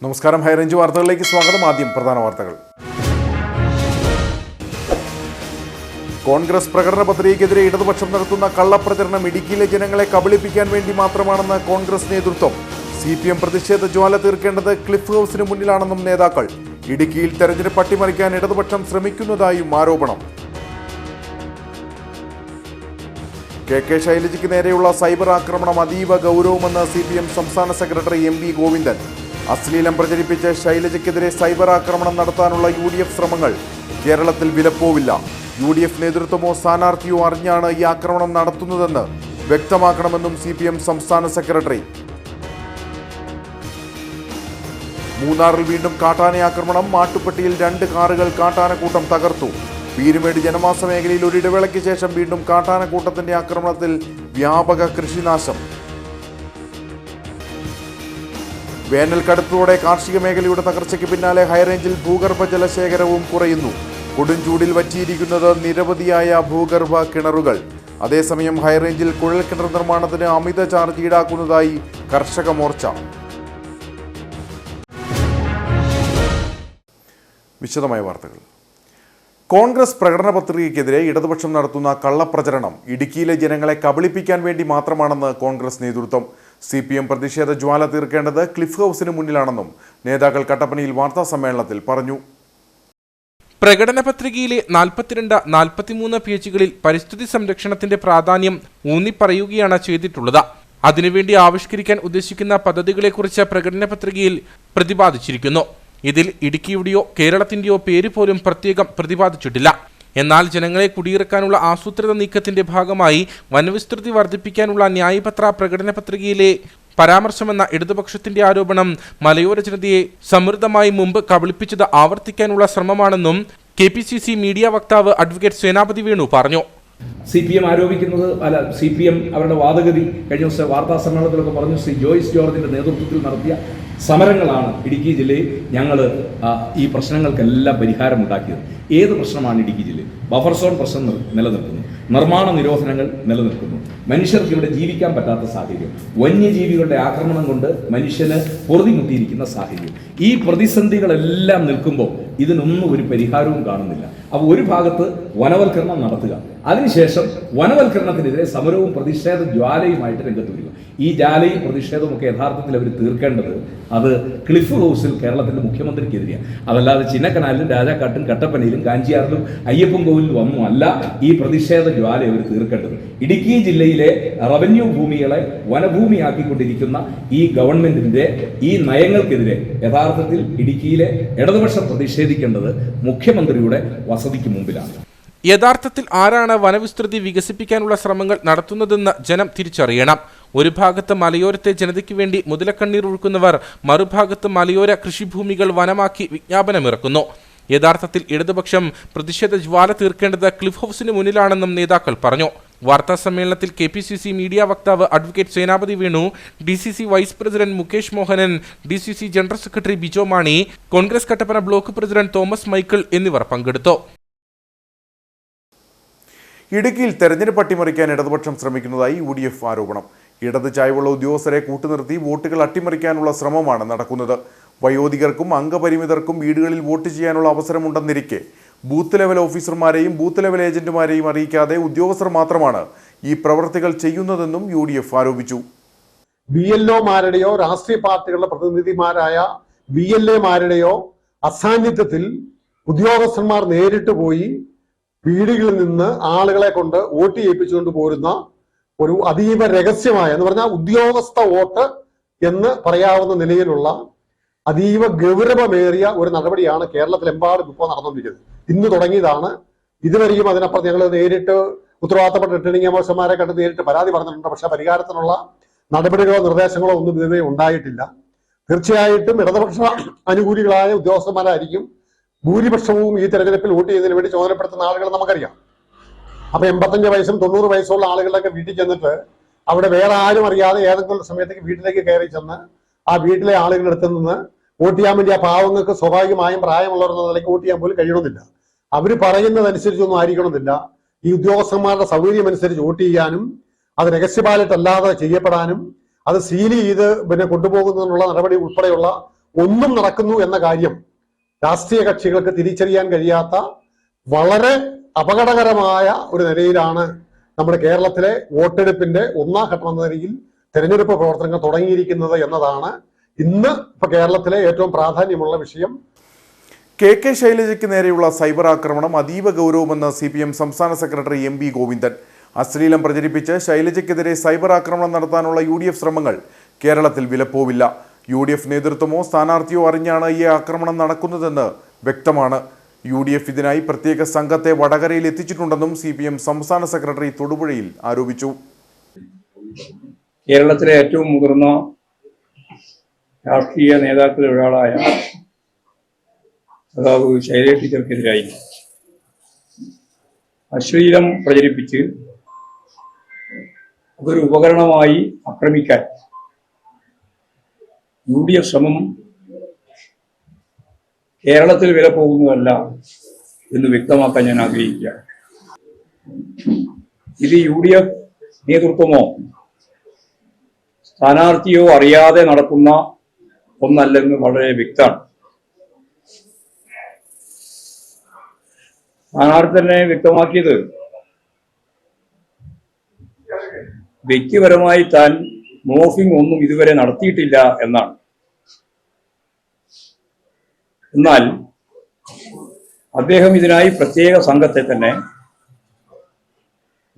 നമസ്കാരം, ഹൈറേഞ്ച് വാർത്തകളിലേക്ക് സ്വാഗതം. ആദ്യം പ്രധാന വാർത്തകൾ. കോൺഗ്രസ് പ്രകടന പത്രികയ്ക്കെതിരെ ഇടതുപക്ഷം നടത്തുന്ന കള്ളപ്രചരണം ഇടുക്കിയിലെ ജനങ്ങളെ കബളിപ്പിക്കാൻ വേണ്ടി മാത്രമാണെന്ന് കോൺഗ്രസ് നേതൃത്വം. CPM പ്രതിഷേധ ജ്വാല തീർക്കേണ്ടത് ക്ലിഫ് ഹൗസിന് മുന്നിലാണെന്നും നേതാക്കൾ. ഇടുക്കിയിൽ തെരഞ്ഞെടുപ്പ് അട്ടിമറിക്കാൻ ഇടതുപക്ഷം ശ്രമിക്കുന്നതായും ആരോപണം. KK ശൈലജയ്ക്ക് നേരെയുള്ള സൈബർ ആക്രമണം അതീവ ഗൗരവമെന്ന് CPM സംസ്ഥാന സെക്രട്ടറി MV ഗോവിന്ദൻ. അശ്ലീലം പ്രചരിപ്പിച്ച് ശൈലജയ്ക്കെതിരെ സൈബർ ആക്രമണം നടത്താനുള്ള UDF ശ്രമങ്ങൾ കേരളത്തിൽ വിലപ്പോവില്ല. UDF നേതൃത്വമോ സ്ഥാനാർത്ഥിയോ അറിഞ്ഞാണ് ഈ ആക്രമണം നടത്തുന്നതെന്ന് വ്യക്തമാക്കണമെന്നും CPM സംസ്ഥാന സെക്രട്ടറി. മൂന്നാറിൽ വീണ്ടും കാട്ടാനയാക്രമണം. മാട്ടുപ്പെട്ടിയിൽ 2 കാറുകൾ കാട്ടാനക്കൂട്ടം തകർത്തു. പീരുമേട് ജനവാസ മേഖലയിൽ ഒരു ഇടവേളയ്ക്ക് ശേഷം വീണ്ടും കാട്ടാനക്കൂട്ടത്തിന്റെ ആക്രമണത്തിൽ വ്യാപക കൃഷിനാശം. വേനൽ കടുത്തോടെ കാർഷിക മേഖലയുടെ തകർച്ചയ്ക്ക് പിന്നാലെ ഹൈറേഞ്ചിൽ ഭൂഗർഭ ജലശേഖരവും കുറയുന്നു. കൊടുംചൂടിൽ വറ്റിയിരിക്കുന്നത് നിരവധിയായ ഭൂഗർഭ കിണറുകൾ. അതേസമയം ഹൈറേഞ്ചിൽ കുഴൽക്കിണർ നിർമ്മാണത്തിന് അമിത ചാർജ് ഈടാക്കുന്നതായി കർഷക മോർച്ച. വിശദമായ വാർത്തകൾ. കോൺഗ്രസ് പ്രകടന പത്രികയ്ക്കെതിരെ ഇടതുപക്ഷം നടത്തുന്ന കള്ളപ്രചരണം ഇടുക്കിയിലെ ജനങ്ങളെ കബളിപ്പിക്കാൻ വേണ്ടി മാത്രമാണെന്ന് കോൺഗ്രസ് നേതൃത്വം. CPM പ്രതിഷേധ ജ്വാല തീർക്കേണ്ടത് ക്ലിഫ് ഹൗസിന് മുന്നിലാണെന്നും നേതാക്കൾ കട്ടപ്പനയിൽ വാർത്താ സമ്മേളനത്തിൽ പറഞ്ഞു. പ്രകടന പത്രികയിലെ 42, 43 പേജുകളിൽ പരിസ്ഥിതി സംരക്ഷണത്തിന്റെ പ്രാധാന്യം ഊന്നിപ്പറയുകയാണ് ചെയ്തിട്ടുള്ളത്. അതിനുവേണ്ടി ആവിഷ്കരിക്കാൻ ഉദ്ദേശിക്കുന്ന പദ്ധതികളെക്കുറിച്ച് പ്രകടന പത്രികയിൽ പ്രതിപാദിച്ചിരിക്കുന്നു. ഇതിൽ ഇടുക്കിയുടെയോ കേരളത്തിന്റെയോ പേര് പോലും പ്രത്യേകം പ്രതിപാദിച്ചിട്ടില്ല. എന്നാൽ ജനങ്ങളെ കുടിയിറക്കാനുള്ള ആസൂത്രിത നീക്കത്തിന്റെ ഭാഗമായി വനവിസ്തൃതി വർദ്ധിപ്പിക്കാനുള്ള ന്യായപത്ര പ്രകടന പത്രികയിലെ പരാമർശമെന്ന ഇടതുപക്ഷത്തിന്റെ ആരോപണം മലയോര ജനതയെ സമൃദ്ധമായി മുമ്പ് കബളിപ്പിച്ചത് ആവർത്തിക്കാനുള്ള ശ്രമമാണെന്നും KPCC മീഡിയ വക്താവ് അഡ്വക്കേറ്റ് സേനാപതി വേണു പറഞ്ഞു. CPM ആരോപിക്കുന്നത് CPM അവരുടെ വാദഗതി കഴിഞ്ഞ ദിവസം വാർത്താ സമ്മേളനത്തിലൊക്കെ പറഞ്ഞു. ശ്രീ ജോയ്സ് ജോർജിന്റെ നേതൃത്വത്തിൽ നടത്തിയ സമരങ്ങളാണ് ഇടുക്കി ജില്ലയിൽ ഞങ്ങൾ ഈ പ്രശ്നങ്ങൾക്കെല്ലാം പരിഹാരമുണ്ടാക്കിയത്. ഏത് പ്രശ്നമാണ് ഇടുക്കി ജില്ലയിൽ? ബഫർ സോൺ പ്രശ്നം നിലനിൽക്കുന്നു, നിർമ്മാണ നിരോധനങ്ങൾ നിലനിൽക്കുന്നു, മനുഷ്യർക്ക് ഇവിടെ ജീവിക്കാൻ പറ്റാത്ത സാഹചര്യം, വന്യജീവികളുടെ ആക്രമണം കൊണ്ട് മനുഷ്യന് പൊറുതിമുട്ടിയിരിക്കുന്ന സാഹചര്യം. ഈ പ്രതിസന്ധികളെല്ലാം നിൽക്കുമ്പോൾ ഇതിനൊന്നും ഒരു പരിഹാരവും കാണുന്നില്ല. അപ്പോൾ ഒരു ഭാഗത്ത് വനവൽക്കരണം നടത്തുക, അതിനുശേഷം വനവൽക്കരണത്തിനെതിരെ സമരവും പ്രതിഷേധ ജ്വാലയുമായിട്ട് രംഗത്ത് വരിക. ഈ ജ്വാലയും പ്രതിഷേധവും ഒക്കെ യഥാർത്ഥത്തിൽ അവർ തീർക്കേണ്ടത് അത് ക്ലിഫ് ഹൗസിൽ കേരളത്തിന്റെ മുഖ്യമന്ത്രിക്കെതിരെയാണ്. അതല്ലാതെ ചിന്നക്കനാലിലും രാജാക്കാട്ടും കട്ടപ്പനയിലും കാഞ്ചിയാറിലും അയ്യപ്പൻ കോവിലും ഒന്നും അല്ല ഈ പ്രതിഷേധ ജ്വാല അവർ തീർക്കേണ്ടത്. ഇടുക്കി ജില്ലയിലെ റവന്യൂ ഭൂമികളെ വനഭൂമിയാക്കിക്കൊണ്ടിരിക്കുന്ന ഈ ഗവൺമെന്റിന്റെ ഈ നയങ്ങൾക്കെതിരെ യഥാർത്ഥത്തിൽ ഇടുക്കിയിലെ ഇടതുപക്ഷം പ്രതിഷേധിക്കേണ്ടത് മുഖ്യമന്ത്രിയുടെ വസതിക്ക് മുമ്പിലാണ്. യഥാർത്ഥത്തിൽ ആരാണ് വനവിസ്തൃതി വികസിപ്പിക്കാനുള്ള ശ്രമങ്ങൾ നടത്തുന്നതെന്ന് ജനം തിരിച്ചറിയണം. ഒരു ഭാഗത്ത് മലയോരത്തെ ജനതയ്ക്ക് വേണ്ടി മുതലക്കണ്ണീർ ഒഴുക്കുന്നവർ മറുഭാഗത്ത് മലയോര കൃഷിഭൂമികൾ വനമാക്കി വിജ്ഞാപനമിറക്കുന്നു. യഥാർത്ഥത്തിൽ ഇടതുപക്ഷം പ്രതിഷേധ ജ്വാല തീർക്കേണ്ടത് ക്ലിഫ് ഹൗസിന് മുന്നിലാണെന്നും നേതാക്കൾ പറഞ്ഞു. വാർത്താ സമ്മേളനത്തിൽ KPCC മീഡിയ വക്താവ് advocate Senapathi Venu, DCC vice president Mukesh Mohanan, DCC general secretary Bijo Mani, Congress Kattappana block president Thomas Michael എന്നിവർ പങ്കെടുത്തു. ഇടുക്കിയിൽ തെരഞ്ഞെടുപ്പ് അട്ടിമറിക്കാൻ ഇടതുപക്ഷം ശ്രമിക്കുന്നതായി UDF ആരോപണം. ഇടത് ചായ്വുള്ള ഉദ്യോഗസ്ഥരെ കൂട്ടുനിർത്തി വോട്ടുകൾ അട്ടിമറിക്കാനുള്ള ശ്രമമാണ് നടക്കുന്നത്. വയോധികർക്കും അംഗപരിമിതർക്കും വീടുകളിൽ വോട്ട് ചെയ്യാനുള്ള അവസരമുണ്ടെന്നിരിക്കെ ബൂത്ത് ലെവൽ ഓഫീസർമാരെയും ബൂത്ത് ലെവൽ ഏജന്റുമാരെയും അറിയിക്കാതെ ഉദ്യോഗസ്ഥർ മാത്രമാണ് ഈ പ്രവർത്തികൾ ചെയ്യുന്നതെന്നും UDF ആരോപിച്ചു. BLOമാരുടെയോ രാഷ്ട്രീയ പാർട്ടികളുടെ പ്രതിനിധിമാരായ BLAമാരുടെയോ അസാന്നിധ്യത്തിൽ ഉദ്യോഗസ്ഥന്മാർ നേരിട്ട് പോയി വീടുകളിൽ നിന്ന് ആളുകളെ കൊണ്ട് വോട്ട് ചെയ്യിപ്പിച്ചുകൊണ്ട് പോരുന്ന ഒരു അതീവ രഹസ്യമായ എന്ന് പറഞ്ഞാൽ ഉദ്യോഗസ്ഥ വോട്ട് എന്ന് പറയാവുന്ന നിലയിലുള്ള അതീവ ഗൗരവമേറിയ ഒരു നടപടിയാണ് കേരളത്തിലെമ്പാടും ഇപ്പോൾ നടന്നുകൊണ്ടിരിക്കുന്നത്. ഇന്ന് തുടങ്ങിയതാണ്. ഇതുവരെയും അതിനപ്പുറത്ത് ഞങ്ങൾ നേരിട്ട് ഉത്തരവാദിത്തപ്പെട്ട റിട്ടേണിംഗ് ഓഫീസർമാരെ കണ്ട് നേരിട്ട് പരാതി പറഞ്ഞിട്ടുണ്ട്. പക്ഷെ പരിഹാരത്തിനുള്ള നടപടികളോ നിർദ്ദേശങ്ങളോ ഒന്നും ഇതുവരെ ഉണ്ടായിട്ടില്ല. തീർച്ചയായിട്ടും ഇടതുപക്ഷ അനുകൂലികളായ ഉദ്യോഗസ്ഥന്മാരായിരിക്കും ഭൂരിപക്ഷവും ഈ തെരഞ്ഞെടുപ്പിൽ വോട്ട് ചെയ്യുന്നതിന് വേണ്ടി ചുമതലപ്പെടുത്തുന്ന ആളുകൾ നമുക്കറിയാം. അപ്പൊ 85 വയസ്സും 90 വയസ്സുള്ള ആളുകളുടെയൊക്കെ വീട്ടിൽ ചെന്നിട്ട് അവിടെ വേറെ ആരും അറിയാതെ ഏതെങ്കിലും സമയത്തേക്ക് വീട്ടിലേക്ക് കയറി ചെന്ന് ആ വീട്ടിലെ ആളുകളുടെ അടുത്ത് നിന്ന് വോട്ട് ചെയ്യാൻ വേണ്ടി ആ പാവങ്ങൾക്ക് സ്വാഭാവികമായും പ്രായമുള്ളവരെന്ന നിലയ്ക്ക് വോട്ട് ചെയ്യാൻ പോലും കഴിയണമെന്നില്ല. അവർ പറയുന്നതനുസരിച്ചൊന്നും ആയിരിക്കണമെന്നില്ല. ഈ ഉദ്യോഗസ്ഥന്മാരുടെ സൗകര്യം അനുസരിച്ച് വോട്ട് ചെയ്യാനും അത് രഹസ്യ ബാലറ്റ് അല്ലാതെ ചെയ്യപ്പെടാനും അത് സീൽ ചെയ്ത് കൊണ്ടുപോകുന്നതിനുള്ള നടപടി ഉൾപ്പെടെയുള്ള ഒന്നും നടക്കുന്നു എന്ന കാര്യം രാഷ്ട്രീയ കക്ഷികൾക്ക് തിരിച്ചറിയാൻ കഴിയാത്ത വളരെ അപകടകരമായ ഒരു നിലയിലാണ് നമ്മുടെ കേരളത്തിലെ വോട്ടെടുപ്പിന്റെ ഒന്നാം ഘട്ടം എന്ന നിലയിൽ തെരഞ്ഞെടുപ്പ് പ്രവർത്തനങ്ങൾ തുടങ്ങിയിരിക്കുന്നത് എന്നതാണ് ഇന്ന് ഇപ്പൊ കേരളത്തിലെ ഏറ്റവും പ്രാധാന്യമുള്ള വിഷയം. കെ ശൈലജയ്ക്ക് നേരെയുള്ള സൈബർ ആക്രമണം അതീവ ഗൗരവമെന്ന് CPM സംസ്ഥാന സെക്രട്ടറി MB ഗോവിന്ദൻ. അശ്ലീലം പ്രചരിപ്പിച്ച് ശൈലജയ്ക്കെതിരെ സൈബർ ആക്രമണം നടത്താനുള്ള UDF ശ്രമങ്ങൾ കേരളത്തിൽ വിലപ്പോവില്ല. UDF നേതൃത്വമോ സ്ഥാനാർത്ഥിയോ അറിഞ്ഞാണ് ഈ ആക്രമണം നടക്കുന്നതെന്ന് വ്യക്തമാണ്. UDF ഇതിനായി പ്രത്യേക സംഘത്തെ വടകരയിൽ എത്തിച്ചിട്ടുണ്ടെന്നും CPM സംസ്ഥാന സെക്രട്ടറി തൊടുപുഴയിൽ ആരോപിച്ചു. കേരളത്തിലെ ഏറ്റവും മുതിർന്ന രാഷ്ട്രീയ നേതാക്കളിൽ ഒരാളായ സഖാവ് ശൈലജ ടീച്ചർക്കെതിരായി അശ്ലീലം പ്രചരിപ്പിച്ച് അതൊരു ഉപകരണമായി ആക്രമിക്കാൻ UDF ശ്രമം കേരളത്തിൽ വില പോകുന്നതല്ല എന്ന് വ്യക്തമാക്കാൻ ഞാൻ ആഗ്രഹിക്കുകയാണ്. ഇത് UDF നേതൃത്വമോ സ്ഥാനാർത്ഥിയോ അറിയാതെ നടക്കുന്ന ഒന്നല്ലെന്ന് വളരെ വ്യക്തമാണ്. സ്ഥാനാർത്ഥി തന്നെ വ്യക്തമാക്കിയത് വ്യക്തിപരമായി താൻ മോർഫിംഗ് ഒന്നും ഇതുവരെ നടത്തിയിട്ടില്ല എന്നാണ്. എന്നാൽ അദ്ദേഹം ഇതിനായി പ്രത്യേക സംഘത്തെ തന്നെ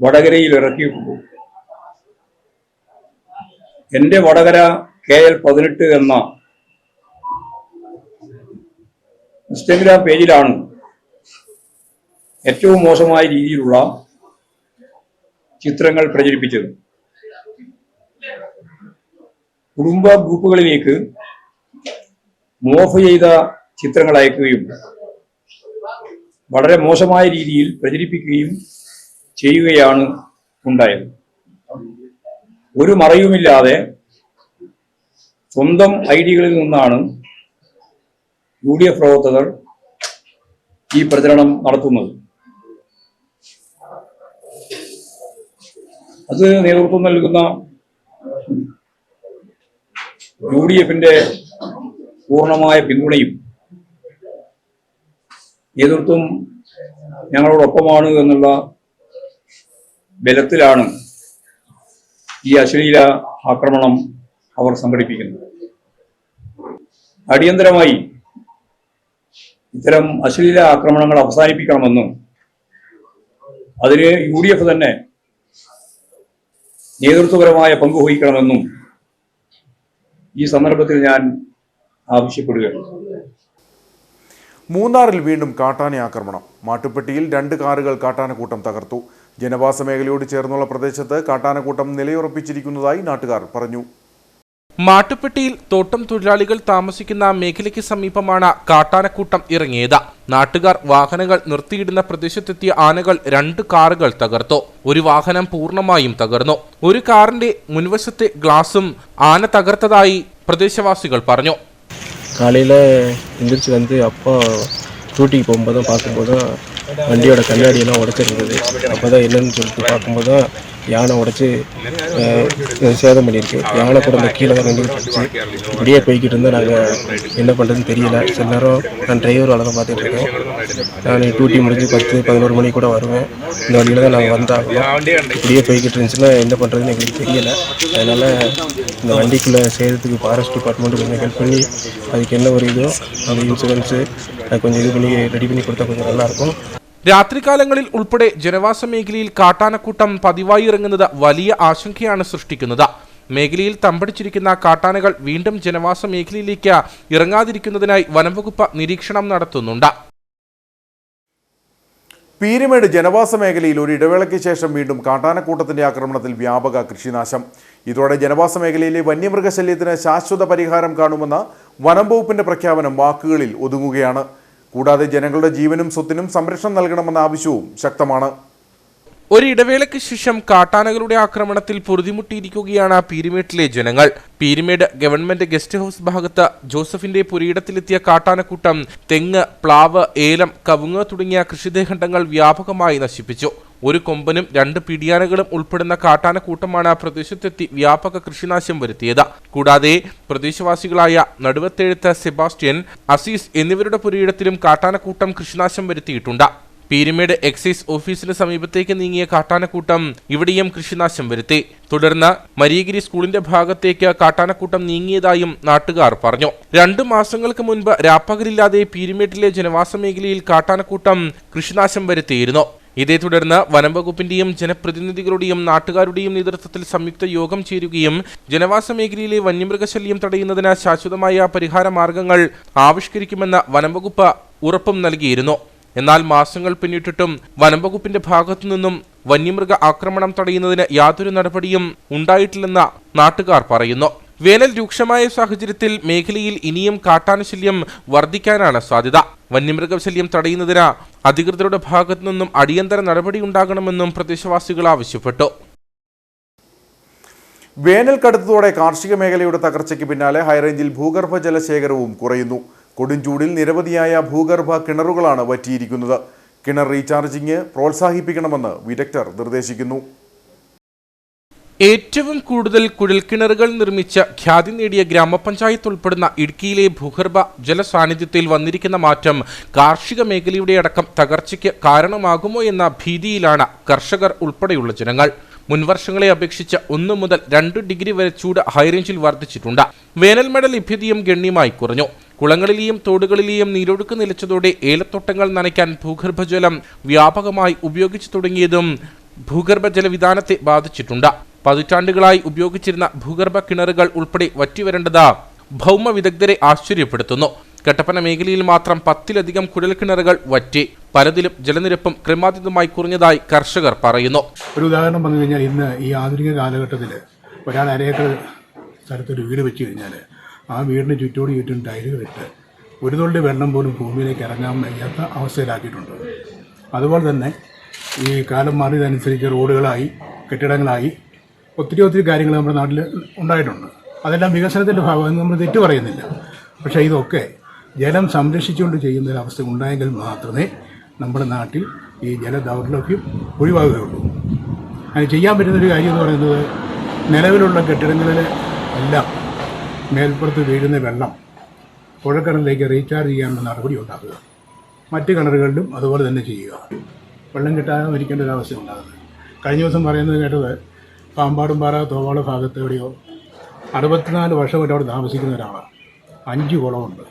വടകരയിൽ ഇറക്കിയിട്ടുണ്ട്. എന്റെ വടകര KL18 എന്ന ഇൻസ്റ്റഗ്രാം പേജിലാണ് ഏറ്റവും മോശമായ രീതിയിലുള്ള ചിത്രങ്ങൾ പ്രചരിപ്പിച്ചത്. കുടുംബ ഗ്രൂപ്പുകളിലേക്ക് മോർഫ് ചെയ്ത ചിത്രങ്ങൾ അയക്കുകയും വളരെ മോശമായ രീതിയിൽ പ്രചരിപ്പിക്കുകയും ചെയ്യുകയാണ് ഉണ്ടായത്. ഒരു മറയുമില്ലാതെ സ്വന്തം ഐഡികളിൽ നിന്നാണ് UDF പ്രവർത്തകർ ഈ പ്രചരണം നടത്തുന്നത്. അത് നേതൃത്വം നൽകുന്ന UDFന്റെ പൂർണ്ണമായ പിന്തുണയും നേതൃത്വം ഞങ്ങളോടൊപ്പമാണ് എന്നുള്ള ബലത്തിലാണ് ഈ അശ്ലീല ആക്രമണം അവർ സംഘടിപ്പിക്കുന്നത്. അടിയന്തരമായി ഇത്തരം അശ്ലീല ആക്രമണങ്ങൾ അവസാനിപ്പിക്കണമെന്നും അതിന് UDF തന്നെ നേതൃത്വപരമായ പങ്കുവഹിക്കണമെന്നും ഈ സന്ദർഭത്തിൽ ഞാൻ ആവശ്യപ്പെടുകയാണ്. മൂന്നാറിൽ വീണ്ടും കാട്ടാന ആക്രമണം. മാട്ടുപ്പെട്ടിയിൽ 2 കാറുകൾ കാട്ടാനക്കൂട്ടം തകർത്തു. ജനവാസ മേഖലയോട് ചേർന്നുള്ള പ്രദേശത്ത് കാട്ടാനക്കൂട്ടം നിലയുറപ്പിച്ചിരിക്കുന്നതായി നാട്ടുകാർ പറഞ്ഞു. മാട്ടുപ്പെട്ടിയിൽ തോട്ടം തൊഴിലാളികൾ താമസിക്കുന്ന മേഖലയ്ക്ക് സമീപമാണ് കാട്ടാനക്കൂട്ടം ഇറങ്ങിയത്. നാട്ടുകാർ വാഹനങ്ങൾ നിർത്തിയിടുന്ന പ്രദേശത്തെത്തിയ ആനകൾ 2 കാറുകൾ തകർത്തു. ഒരു വാഹനം പൂർണ്ണമായും തകർന്നു. ഒരു കാറിന്റെ മുൻവശത്തെ ഗ്ലാസും ആന തകർത്തതായി പ്രദേശവാസികൾ പറഞ്ഞു. காலையில் எந்திரிச்சு வந்து அப்பா டியூட்டிக்கு போகும்போது தான் பார்க்கும்போது தான் வண்டியோட கண்ணாடியெல்லாம் உடச்சிருந்தது. அப்போ தான் என்னன்னு சொல்லிட்டு பார்க்கும்போது தான் யானை உடச்சி சேதம் பண்ணியிருக்கு. யானை கூட அந்த கீழே தான் நின்றுச்சு. இப்படியே போய்கிட்டு இருந்தால் நாங்கள் என்ன பண்ணுறதுன்னு தெரியல. சில நேரம் நான் டிரைவர் வேலை தான் பார்த்துட்டு இருக்கேன். நான் டியூட்டி முடிஞ்சு 10-11 மணி கூட வருவேன். இந்த வழியில் தான் நாங்கள் வந்தாகணும். இப்படியே போய்கிட்டு இருந்துச்சுன்னா என்ன பண்ணுறதுன்னு எங்களுக்கு தெரியலை. அதனால் இந்த வண்டிக்குள்ளே செய்கிறதுக்கு ஃபாரஸ்ட் டிபார்ட்மெண்ட்டு கொஞ்சம் ஹெல்ப் பண்ணி அதுக்கு என்ன ஒரு இதோ அந்த இன்சூரன்ஸு அது கொஞ்சம் இது பண்ணி ரெடி பண்ணி கொடுத்தா கொஞ்சம் நல்லாயிருக்கும். രാത്രികാലങ്ങളിൽ ഉൾപ്പെടെ ജനവാസ മേഖലയിൽ കാട്ടാനക്കൂട്ടം പതിവായി ഇറങ്ങുന്നത് വലിയ ആശങ്കയാണ് സൃഷ്ടിക്കുന്നത്. മേഖലയിൽ തമ്പടിച്ചിരിക്കുന്ന കാട്ടാനകൾ വീണ്ടും ജനവാസ മേഖലയിലേക്ക് ഇറങ്ങാതിരിക്കുന്നതിനായി വനംവകുപ്പ് നിരീക്ഷണം നടത്തുന്നുണ്ട്. പീരുമേട് ജനവാസ മേഖലയിൽ ഒരു ഇടവേളയ്ക്ക് ശേഷം വീണ്ടും കാട്ടാനക്കൂട്ടത്തിന്റെ ആക്രമണത്തിൽ വ്യാപക കൃഷിനാശം. ഇതോടെ ജനവാസ മേഖലയിലെ വന്യമൃഗശല്യത്തിന് ശാശ്വത പരിഹാരം കാണുമെന്ന വനം വകുപ്പിന്റെ പ്രഖ്യാപനം വാക്കുകളിൽ ഒതുങ്ങുകയാണ്. കൂടാതെ ജനങ്ങളുടെ ജീവനും സ്വത്തിനും സംരക്ഷണം നൽകണമെന്ന ആവശ്യവും ശക്തമാണ്. ഒരു ഇടവേളയ്ക്ക് ശേഷം കാട്ടാനകളുടെ ആക്രമണത്തിൽ പൊറുതിമുട്ടിയിരിക്കുകയാണ് പീരുമേട്ടിലെ ജനങ്ങൾ. പീരുമേട് ഗവൺമെന്റ് ഗസ്റ്റ് ഹൌസ് ഭാഗത്ത് ജോസഫിന്റെ പുരയിടത്തിലെത്തിയ കാട്ടാനക്കൂട്ടം തെങ്ങ്, പ്ലാവ്, ഏലം, കവുങ്ങ് തുടങ്ങിയ കൃഷിദേഹണ്ഡങ്ങൾ വ്യാപകമായി നശിപ്പിച്ചു. ഒരു കൊമ്പനും 2 പിടിയാനകളും ഉൾപ്പെടുന്ന കാട്ടാനക്കൂട്ടമാണ് പ്രദേശത്തെത്തി വ്യാപക കൃഷിനാശം വരുത്തിയത്. കൂടാതെ പ്രദേശവാസികളായ നടുവത്തെഴുത്ത് സെബാസ്റ്റ്യൻ, അസീസ് എന്നിവരുടെ പുരയിടത്തിലും കാട്ടാനക്കൂട്ടം കൃഷിനാശം വരുത്തിയിട്ടുണ്ട്. പീരുമേട് എക്സൈസ് ഓഫീസിന് സമീപത്തേക്ക് നീങ്ങിയ കാട്ടാനക്കൂട്ടം ഇവിടെയും കൃഷിനാശം വരുത്തി. തുടർന്ന് മരിയഗിരി സ്കൂളിന്റെ ഭാഗത്തേക്ക് കാട്ടാനക്കൂട്ടം നീങ്ങിയതായും നാട്ടുകാർ പറഞ്ഞു. 2 മാസങ്ങൾക്ക് മുൻപ് രാപ്പകലില്ലാതെ പീരുമേട്ടിലെ ജനവാസ മേഖലയിൽ കാട്ടാനക്കൂട്ടം കൃഷിനാശം വരുത്തിയിരുന്നു. ഇതേ തുടർന്ന് വനംവകുപ്പിന്റെയും ജനപ്രതിനിധികളുടെയും നാട്ടുകാരുടെയും നേതൃത്വത്തിൽ സംയുക്ത യോഗം ചേരുകയും ജനവാസ മേഖലയിലെ വന്യമൃഗശല്യം തടയുന്നതിന് ശാശ്വതമായ പരിഹാര മാർഗങ്ങൾ ആവിഷ്കരിക്കുമെന്ന് വനംവകുപ്പ് ഉറപ്പും നൽകിയിരുന്നു. എന്നാൽ മാസങ്ങൾ പിന്നിട്ടിട്ടും വനംവകുപ്പിന്റെ ഭാഗത്തുനിന്നും വന്യമൃഗ ആക്രമണം തടയുന്നതിന് യാതൊരു നടപടിയും ഉണ്ടായിട്ടില്ലെന്ന് നാട്ടുകാർ പറയുന്നു. വേനൽ രൂക്ഷമായ സാഹചര്യത്തിൽ മേഖലയിൽ ഇനിയും കാട്ടാനശല്യം വർദ്ധിക്കാനാണ് സാധ്യത. വന്യമൃഗശല്യം തടയുന്നതിന് അധികൃതരുടെ ഭാഗത്തുനിന്നും അടിയന്തര നടപടി ഉണ്ടാകണമെന്നും പ്രദേശവാസികൾ ആവശ്യപ്പെട്ടു. വേനൽ കടുത്തതോടെ കാർഷിക മേഖലയുടെ തകർച്ചയ്ക്ക് പിന്നാലെ ഹൈറേഞ്ചിൽ ഭൂഗർഭ ജലശേഖരവും കുറയുന്നു. കൊടുംചൂടിൽ നിരവധിയായ ഭൂഗർഭ കിണറുകളാണ് വറ്റിയിരിക്കുന്നത്. കിണർ റീചാർജിംഗ് പ്രോത്സാഹിപ്പിക്കണമെന്ന് വിദഗ്ധർ നിർദ്ദേശിക്കുന്നു. ഏറ്റവും കൂടുതൽ കുഴൽക്കിണറുകൾ നിർമ്മിച്ച് ഖ്യാതി നേടിയ ഗ്രാമപഞ്ചായത്ത് ഉൾപ്പെടുന്ന ഇടുക്കിയിലെ ഭൂഗർഭ ജലസാന്നിധ്യത്തിൽ വന്നിരിക്കുന്ന മാറ്റം കാർഷിക മേഖലയുടെ അടക്കം തകർച്ചയ്ക്ക് കാരണമാകുമോ എന്ന ഭീതിയിലാണ് കർഷകർ ഉൾപ്പെടെയുള്ള ജനങ്ങൾ. മുൻവർഷങ്ങളെ അപേക്ഷിച്ച് 1 മുതൽ 2 ഡിഗ്രി വരെ ചൂട് ഹൈറേഞ്ചിൽ വർദ്ധിച്ചിട്ടുണ്ട്. വേനൽമഴ ലഭ്യതയും ഗണ്യമായി കുറഞ്ഞു. കുളങ്ങളിലെയും തോടുകളിലെയും നീരൊഴുക്ക് നിലച്ചതോടെ ഏലത്തോട്ടങ്ങൾ നനയ്ക്കാൻ ഭൂഗർഭജലം വ്യാപകമായി ഉപയോഗിച്ചു തുടങ്ങിയതും ഭൂഗർഭ ജലവിധാനത്തെ ബാധിച്ചിട്ടുണ്ട്. പതിറ്റാണ്ടുകളായി ഉപയോഗിച്ചിരുന്ന ഭൂഗർഭ കിണറുകൾ ഉൾപ്പെടെ വറ്റിവരേണ്ടത് ഭൗമ വിദഗ്ധരെ ആശ്ചര്യപ്പെടുത്തുന്നു. കട്ടപ്പന മേഖലയിൽ മാത്രം 10-ലധികം കുഴൽക്കിണറുകൾ വറ്റി. പലതിലും ജലനിരപ്പും ക്രമാതീതമായി കുറഞ്ഞതായി കർഷകർ പറയുന്നു. ഒരു ഉദാഹരണം പറഞ്ഞു കഴിഞ്ഞാൽ, ഇന്ന് ഈ ആധുനിക കാലഘട്ടത്തിൽ ഒരാൾ അരേക്കർ സ്ഥലത്തൊരു വീട് വെച്ച് കഴിഞ്ഞാൽ ആ വീടിന് ചുറ്റും ടൈലുകളിട്ട് ഒരു തുള്ളി വെള്ളം പോലും ഭൂമിയിലേക്ക് ഇറങ്ങാൻ വയ്യാത്ത അവസ്ഥയിലാക്കിയിട്ടുണ്ട്. അതുപോലെ തന്നെ ഈ കാലം മാറിയതനുസരിച്ച് റോഡുകളായി, കെട്ടിടങ്ങളായി, ഒത്തിരി കാര്യങ്ങൾ നമ്മുടെ നാട്ടിൽ ഉണ്ടായിട്ടുണ്ട്. അതെല്ലാം വികസനത്തിൻ്റെ ഭാഗമെന്ന് നമ്മൾ തെറ്റു പറയുന്നില്ല. പക്ഷേ ഇതൊക്കെ ജലം സംരക്ഷിച്ചുകൊണ്ട് ചെയ്യുന്ന ഒരവസ്ഥ ഉണ്ടായെങ്കിൽ മാത്രമേ നമ്മുടെ നാട്ടിൽ ഈ ജലദൗർലഭ്യം ഒഴിവാകുകയുള്ളൂ. അത് ചെയ്യാൻ പറ്റുന്നൊരു കാര്യം എന്ന് പറയുന്നത്, നിലവിലുള്ള കെട്ടിടങ്ങളിൽ എല്ലാം മേൽപ്പുറത്ത് വീഴുന്ന വെള്ളം കുഴൽക്കിണറിലേക്ക് റീചാർജ് ചെയ്യാനുള്ള നടപടി ഉണ്ടാക്കുക. മറ്റ് കിണറുകളിലും അതുപോലെ തന്നെ ചെയ്യുക. വെള്ളം കിട്ടാതെ മരിക്കേണ്ട ഒരവസ്ഥ ഉണ്ടാകുന്നത്. കഴിഞ്ഞ ദിവസം പറയുന്നത് കേട്ടത്, പാമ്പാടുംപാറ തോവാള ഭാഗത്ത് എവിടെയോ 64 വർഷമായിട്ട് അവിടെ താമസിക്കുന്ന ഒരാളാണ്. 5 കുളമുണ്ട്.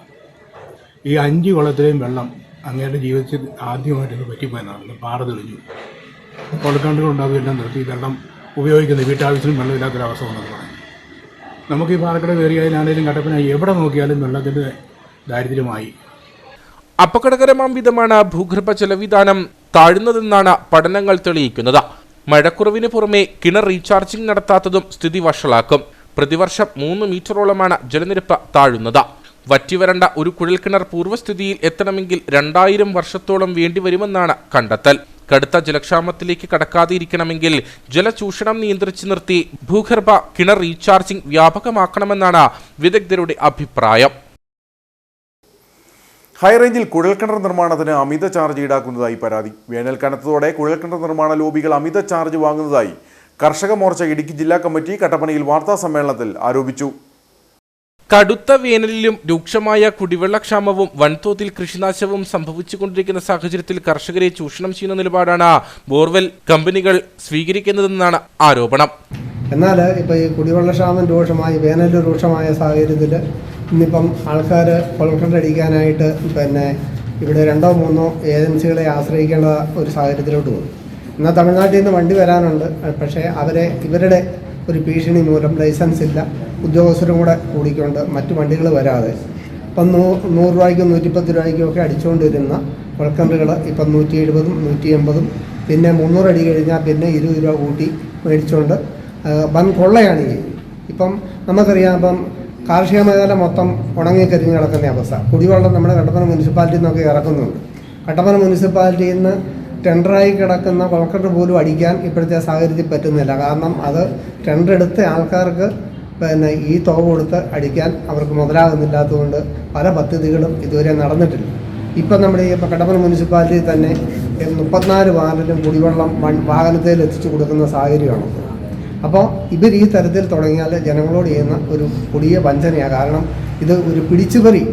ഈ 5 കുളത്തിലെയും വെള്ളം അങ്ങയുടെ ജീവിതത്തിൽ ആദ്യമായിട്ടൊന്ന് പറ്റിപ്പോയെന്നാണ്. പാറ തെളിഞ്ഞു, കുഴൽക്കിണറുകളുണ്ടാകും, എല്ലാം നിർത്തി വെള്ളം ഉപയോഗിക്കുന്നത് വീട്ടാവശ്യത്തിനും വെള്ളമില്ലാത്തൊരവസ്ഥ വന്നെന്ന് പറഞ്ഞു. നമുക്ക് ഈ പാലക്കാട് ഏരിയയിലാണെങ്കിലും കട്ടപ്പന എവിടെ നോക്കിയാലും വെള്ളത്തിൻ്റെ ദാരിദ്ര്യമായി. അപകടകരമാം വിധമാണ് ഭൂഗർഭ ജലവിധാനം താഴുന്നതെന്നാണ് പഠനങ്ങൾ തെളിയിക്കുന്നത്. മഴക്കുറവിന് പുറമെ കിണർ റീചാർജിംഗ് നടത്താത്തതും സ്ഥിതി വഷളാക്കും. പ്രതിവർഷം 3 മീറ്ററോളമാണ് ജലനിരപ്പ് താഴുന്നത്. വറ്റിവരണ്ട ഒരു കുഴൽക്കിണർ പൂർവ്വസ്ഥിതിയിൽ എത്തണമെങ്കിൽ 2000 വർഷത്തോളം വേണ്ടിവരുമെന്നാണ് കണ്ടെത്തൽ. കടുത്ത ജലക്ഷാമത്തിലേക്ക് കടക്കാതെയിരിക്കണമെങ്കിൽ ജലചൂഷണം നിയന്ത്രിച്ചു നിർത്തി ഭൂഗർഭ കിണർ റീചാർജിംഗ് വ്യാപകമാക്കണമെന്നാണ് വിദഗ്ധരുടെ അഭിപ്രായം. ഹൈറേഞ്ചിൽ കുഴൽക്കിണർ നിർമ്മാണത്തിന് അമിത ചാർജ് ഈടാക്കുന്നതായി പരാതി. വേനൽ കനത്തതോടെ കുഴൽക്കിണർ നിർമ്മാണ ലോബികൾ അമിത ചാർജ് വാങ്ങുന്നതായി കർഷക മോർച്ച ഇടുക്കി ജില്ലാ കമ്മിറ്റി കട്ടപ്പനയിൽ വാർത്താ സമ്മേളനത്തിൽ ആരോപിച്ചു. കടുത്ത വേനലിലും രൂക്ഷമായ കുടിവെള്ളക്ഷാമവും വൻതോതിൽ കൃഷിനാശവും സംഭവിച്ചുകൊണ്ടിരിക്കുന്ന സാഹചര്യത്തിൽ കർഷകരെ ചൂഷണം ചെയ്യുന്ന നിലപാടാണ് ബോർവെൽ കമ്പനികൾ സ്വീകരിക്കുന്നതെന്നാണ് ആരോപണം. എന്നാൽ ഇപ്പോൾ ഈ കുടിവെള്ളക്ഷാമം രൂക്ഷമായി, വേനൽ രൂക്ഷമായ സാഹചര്യത്തിൽ ഇന്നിപ്പം ആൾക്കാർ കുഴൽക്കിണർ അടിക്കാനായിട്ട് ഇവിടെ 2-3 ഏജൻസികളെ ആശ്രയിക്കേണ്ട ഒരു സാഹചര്യത്തിലോട്ട് പോകും. എന്നാൽ തമിഴ്നാട്ടിൽ നിന്ന് വണ്ടി വരാനുണ്ട്. പക്ഷേ ഇവരുടെ ഒരു ഭീഷണി മൂലം ലൈസൻസ് ഇല്ല, ഉദ്യോഗസ്ഥരും കൂടെ കൂടിക്കൊണ്ട് മറ്റു വണ്ടികൾ വരാതെ ഇപ്പം 100 രൂപയ്ക്കും 110 രൂപയ്ക്കും ഒക്കെ അടിച്ചുകൊണ്ടിരുന്ന കുഴൽക്കിണറുകൾ ഇപ്പം 170, 180, പിന്നെ 300 അടി കഴിഞ്ഞാൽ പിന്നെ 20 രൂപ കൂട്ടി മേടിച്ചുകൊണ്ട് വൻ കൊള്ളയാണ് ഈ. ഇപ്പം നമുക്കറിയാം, ഇപ്പം കാർഷിക മേഖല മൊത്തം ഉണങ്ങിക്കരിഞ്ഞ് കിടക്കുന്ന അവസ്ഥ. കുടിവെള്ളം നമ്മുടെ കട്ടപ്പന മുനിസിപ്പാലിറ്റിയിൽ നിന്നൊക്കെ ഇറക്കുന്നുണ്ട്. കട്ടപ്പന മുനിസിപ്പാലിറ്റിയിൽ നിന്ന് ടെൻഡറായി കിടക്കുന്ന കുഴൽക്കിണർ പോലും അടിക്കാൻ ഇപ്പോഴത്തെ സാഹചര്യത്തിൽ പറ്റുന്നില്ല. കാരണം അത് ടെൻഡർ എടുത്ത ആൾക്കാർക്ക് ഈ തുക കൊടുത്ത് അടിക്കാൻ അവർക്ക് മുതലാകുന്നില്ലാത്തതുകൊണ്ട് പല പദ്ധതികളും ഇതുവരെ നടന്നിട്ടില്ല. ഇപ്പം നമ്മുടെ ഈ കട്ടപ്പന മുനിസിപ്പാലിറ്റിയിൽ തന്നെ 34 വാർഡിലും കുടിവെള്ളം വാഹനത്തിൽ എത്തിച്ചു കൊടുക്കുന്ന സാഹചര്യമാണ്. അപ്പോൾ ഇവർ ഈ തരത്തിൽ തുടങ്ങിയാൽ ജനങ്ങളോട് ചെയ്യുന്ന ഒരു കൊടിയ വഞ്ചനയാണ്. കാരണം ഇത് ഒരു പിടിച്ചുപറി.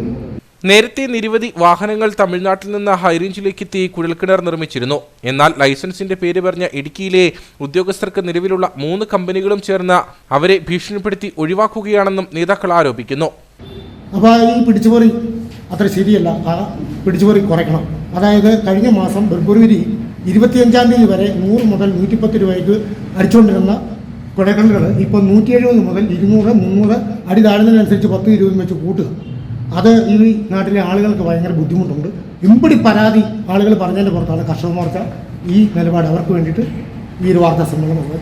നേരത്തെ നിരവധി വാഹനങ്ങൾ തമിഴ്നാട്ടിൽ നിന്ന് ഹൈറേഞ്ചിലേക്ക് എത്തി കുഴൽക്കിണർ നിർമ്മിച്ചിരുന്നു. എന്നാൽ ലൈസൻസിന്റെ പേര് പറഞ്ഞ ഇടുക്കിയിലെ ഉദ്യോഗസ്ഥർക്ക് നിലവിലുള്ള 3 കമ്പനികളും ചേർന്ന് അവരെ ഭീഷണിപ്പെടുത്തി ഒഴിവാക്കുകയാണെന്നും നേതാക്കൾ ആരോപിക്കുന്നു. അപ്പോൾ ഈ പിടിച്ചുപറി അത്ര ശരിയല്ല. ആ പിടിച്ചുപറി കുറയ്ക്കണം. അതായത് കഴിഞ്ഞ മാസം ഫെബ്രുവരി 25-ാം തീയതി വരെ 100 മുതൽ 110 രൂപയ്ക്ക് അടിച്ചുകൊണ്ടിരുന്ന കുഴൽക്കിണറുകൾ ഇപ്പോൾ 170 മുതൽ 200, 300 അടി താഴുന്നതിനനുസരിച്ച് 10-20 വെച്ച് കൂട്ടുക. അത് ഈ നാട്ടിലെ ആളുകൾക്ക് ഭയങ്കര ബുദ്ധിമുട്ടുണ്ട്. ഇമ്പടി പരാതി ആളുകൾ പറഞ്ഞതിൻ്റെ പുറത്താണ് കർഷക മോർച്ച ഈ നിലപാട് അവർക്ക് വേണ്ടിയിട്ട് ഈ ഒരു വാർത്താ സമ്മേളനം.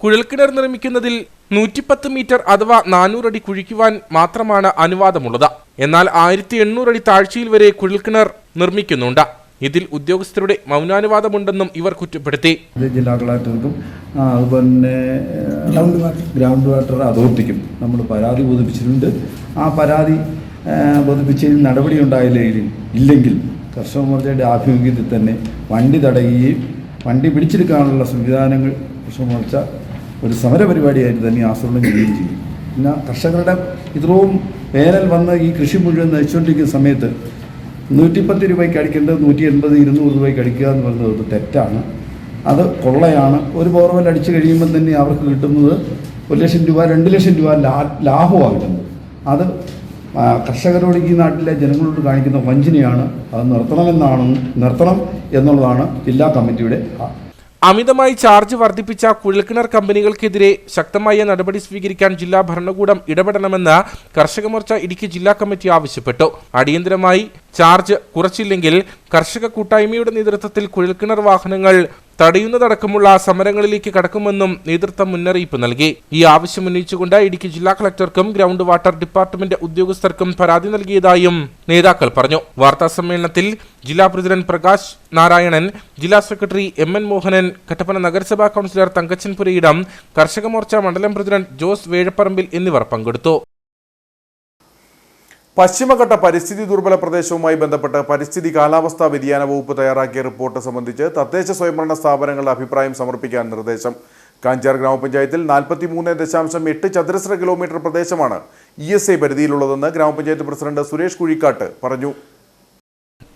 കുഴൽക്കിണർ നിർമ്മിക്കുന്നതിൽ 110 മീറ്റർ അഥവാ 400 അടി കുഴിക്കുവാൻ മാത്രമാണ് അനുവാദമുള്ളത്. എന്നാൽ 1800 അടി താഴ്ചയിൽ വരെ കുഴൽക്കിണർ നിർമ്മിക്കുന്നുണ്ട്. ഇതിൽ ഉദ്യോഗസ്ഥരുടെ മൗനാനുവാദമുണ്ടെന്നും ഇവർ കുറ്റപ്പെടുത്തി. ജില്ലാ കളക്ടർക്കും അതുപോലെ ഗ്രൗണ്ട് വാട്ടർ അതോറിറ്റിക്കും നമ്മൾ പരാതി ബോധിപ്പിച്ചിട്ടുണ്ട്. ആ പരാതി ബോധിപ്പിച്ചതിൽ നടപടി ഇല്ലെങ്കിൽ കർഷക മോർച്ചയുടെ ആഭിമുഖ്യത്തിൽ തന്നെ വണ്ടി തടയുകയും വണ്ടി പിടിച്ചെടുക്കാനുള്ള സംവിധാനങ്ങൾ കർഷക മോർച്ച ഒരു സമരപരിപാടിയായിട്ട് തന്നെ ആസൂത്രണം ചെയ്യുകയും ചെയ്യും. പിന്നെ കർഷകരുടെ ഇത്രയും വേനൽ വന്ന് ഈ കൃഷി മുഴുവൻ നശിച്ചുകൊണ്ടിരിക്കുന്ന സമയത്ത് 110 രൂപയ്ക്ക് അടിക്കേണ്ടത് 180, 200 രൂപയ്ക്ക് അടിക്കുക എന്ന് പറയുന്നത് തെറ്റാണ്. അത് കൊള്ളയാണ്. ഒരു ബോർവെൽ അടിച്ചു കഴിയുമ്പോൾ തന്നെ അവർക്ക് കിട്ടുന്നത് 1 ലക്ഷം രൂപ, 2 ലക്ഷം രൂപ ലാഭമാണ് കിട്ടുന്നത്. അത് കർഷകരോട് ഈ നാട്ടിലെ ജനങ്ങളോട് കാണിക്കുന്ന വഞ്ചനയാണ്. അത് നിർത്തണം എന്നുള്ളതാണ് ജില്ലാ കമ്മിറ്റിയുടെ. അമിതമായി ചാർജ് വർദ്ധിപ്പിച്ച കുഴൽക്കിണർ കമ്പനികൾക്കെതിരെ ശക്തമായ നടപടി സ്വീകരിക്കാൻ ജില്ലാ ഭരണകൂടം ഇടപെടണമെന്ന് കർഷക മോർച്ച ഇടുക്കി ജില്ലാ കമ്മിറ്റി ആവശ്യപ്പെട്ടു. അടിയന്തരമായി ചാർജ് കുറച്ചില്ലെങ്കിൽ കർഷക കൂട്ടായ്മയുടെ നേതൃത്വത്തിൽ കുഴൽക്കിണർ വാഹനങ്ങൾ തടയുന്നതടക്കമുള്ള സമരങ്ങളിലേക്ക് കടക്കുമെന്നും നേതൃത്വം മുന്നറിയിപ്പ് നൽകി. ഈ ആവശ്യം ഉന്നയിച്ചുകൊണ്ട് ഇടുക്കി ജില്ലാ കളക്ടർക്കും ഗ്രൗണ്ട് വാട്ടർ ഡിപ്പാർട്ട്മെന്റ് ഉദ്യോഗസ്ഥർക്കും പരാതി നൽകിയതായും നേതാക്കൾ പറഞ്ഞു. വാർത്താ സമ്മേളനത്തിൽ ജില്ലാ പ്രസിഡന്റ് പ്രകാശ് നാരായണൻ, ജില്ലാ സെക്രട്ടറി MN മോഹനൻ, കട്ടപ്പന നഗരസഭാ കൗൺസിലർ തങ്കച്ചൻ പുരയിടം, കർഷക മോർച്ച മണ്ഡലം പ്രസിഡന്റ് ജോസ് വേഴപ്പറമ്പിൽ എന്നിവർ പങ്കെടുത്തു. പശ്ചിമഘട്ട പരിസ്ഥിതി ദുർബല പ്രദേശവുമായി ബന്ധപ്പെട്ട് പരിസ്ഥിതി കാലാവസ്ഥാ വ്യതിയാന വകുപ്പ് തയ്യാറാക്കിയ റിപ്പോർട്ട് സംബന്ധിച്ച് തദ്ദേശ സ്വയംഭരണ സ്ഥാപനങ്ങളുടെ അഭിപ്രായം സമർപ്പിക്കാൻ നിർദ്ദേശം. കാഞ്ചാർ ഗ്രാമപഞ്ചായത്തിൽ 43.8 ചതുരശ്ര കിലോമീറ്റർ പ്രദേശമാണ് ESA പരിധിയിലുള്ളതെന്ന് ഗ്രാമപഞ്ചായത്ത് പ്രസിഡന്റ് സുരേഷ് കുഴിക്കാട്ട് പറഞ്ഞു.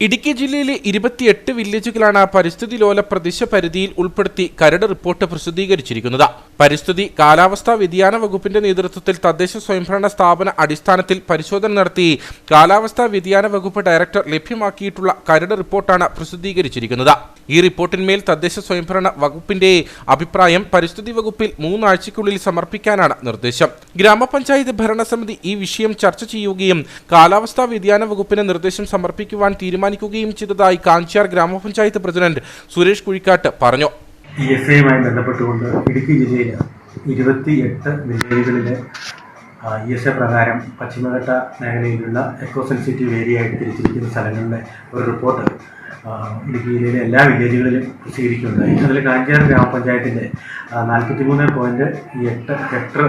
ഇടുക്കി ജില്ലയിലെ 28 വില്ലേജുകളാണ് പരിസ്ഥിതി ലോല പ്രദേശ പരിധിയിൽ ഉൾപ്പെടുത്തി കരട് റിപ്പോർട്ട് പ്രസിദ്ധീകരിച്ചിരിക്കുന്നത്. പരിസ്ഥിതി കാലാവസ്ഥാ വ്യതിയാന വകുപ്പിന്റെ നേതൃത്വത്തിൽ തദ്ദേശ സ്വയംഭരണ സ്ഥാപന അടിസ്ഥാനത്തിൽ പരിശോധന നടത്തി കാലാവസ്ഥാ വ്യതിയാന വകുപ്പ് ഡയറക്ടർ ലഭ്യമാക്കിയിട്ടുള്ള കരട് റിപ്പോർട്ടാണ് പ്രസിദ്ധീകരിച്ചിരിക്കുന്നത്. ഈ റിപ്പോർട്ടിന്മേൽ തദ്ദേശ സ്വയംഭരണ വകുപ്പിന്റെ അഭിപ്രായം പരിസ്ഥിതി വകുപ്പിൽ 3 ആഴ്ചയ്ക്കുള്ളിൽ സമർപ്പിക്കാനാണ് നിർദ്ദേശം. ഗ്രാമപഞ്ചായത്ത് ഭരണസമിതി ഈ വിഷയം ചർച്ച ചെയ്യുകയും കാലാവസ്ഥാ വ്യതിയാന വകുപ്പിന് നിർദ്ദേശം സമർപ്പിക്കുവാൻ തീരുമാനിക്കുകയും ചെയ്തതായി കാഞ്ചാർ ഗ്രാമപഞ്ചായത്ത് പ്രസിഡന്റ് സുരേഷ് കുഴിക്കാട്ട് പറഞ്ഞു. ESAയുമായി ബന്ധപ്പെട്ടുകൊണ്ട് ഇടുക്കി ജില്ലയിലെ 28 വില്ലേജുകളിലെ ESA പ്രകാരം പശ്ചിമഘട്ട മേഖലയിലുള്ള എക്കോ സെൻസിറ്റീവ് ഏരിയ ആയിട്ട് തിരിച്ചിരിക്കുന്ന സ്ഥലങ്ങളുടെ ഒരു റിപ്പോർട്ട് ഇടുക്കി ജില്ലയിലെ എല്ലാ വില്ലേജുകളിലും പ്രസിദ്ധീകരിക്കുകയുണ്ടായി. അതിൽ കാഞ്ചാർ ഗ്രാമപഞ്ചായത്തിൻ്റെ 43.8 ഹെക്ടർ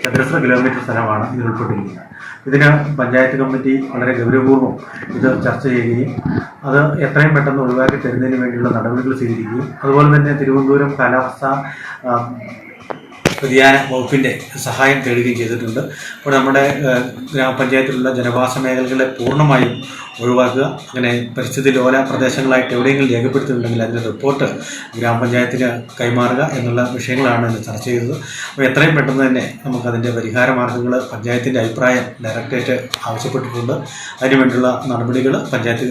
ചതുരശ്ര കിലോമീറ്റർ സ്ഥലമാണ് ഇതിൽ ഉൾപ്പെട്ടിരിക്കുന്നത്. ഇതിന് പഞ്ചായത്ത് കമ്മിറ്റി വളരെ ഗൗരവപൂർവ്വം ഇത് ചർച്ച ചെയ്യുകയും അത് എത്രയും പെട്ടെന്ന് ഒഴിവാക്കി തരുന്നതിന് വേണ്ടിയുള്ള നടപടികൾ സ്വീകരിക്കുകയും അതുപോലെ തന്നെ തിരുവനന്തപുരം കാലാവസ്ഥാ വ്യതിയാന വകുപ്പിൻ്റെ സഹായം തേടുകയും ചെയ്തിട്ടുണ്ട്. അപ്പോൾ നമ്മുടെ ഗ്രാമപഞ്ചായത്തിലുള്ള ജനവാസ മേഖലകളെ പൂർണ്ണമായും ഒഴിവാക്കുക, അങ്ങനെ പരിസ്ഥിതി ലോല പ്രദേശങ്ങളായിട്ട് എവിടെയെങ്കിലും രേഖപ്പെടുത്തിയിട്ടുണ്ടെങ്കിൽ അതിൻ്റെ റിപ്പോർട്ട് ഗ്രാമപഞ്ചായത്തിന് കൈമാറുക എന്നുള്ള വിഷയങ്ങളാണ് ഇന്ന് ചർച്ച ചെയ്തത്. അപ്പോൾ എത്രയും പെട്ടെന്ന് തന്നെ നമുക്കതിൻ്റെ പരിഹാര മാർഗ്ഗങ്ങൾ പഞ്ചായത്തിൻ്റെ അഭിപ്രായം ഡയറക്ടറേറ്റ് ആവശ്യപ്പെട്ടിട്ടുണ്ട്. അതിനുവേണ്ടിയുള്ള നടപടികൾ പഞ്ചായത്ത്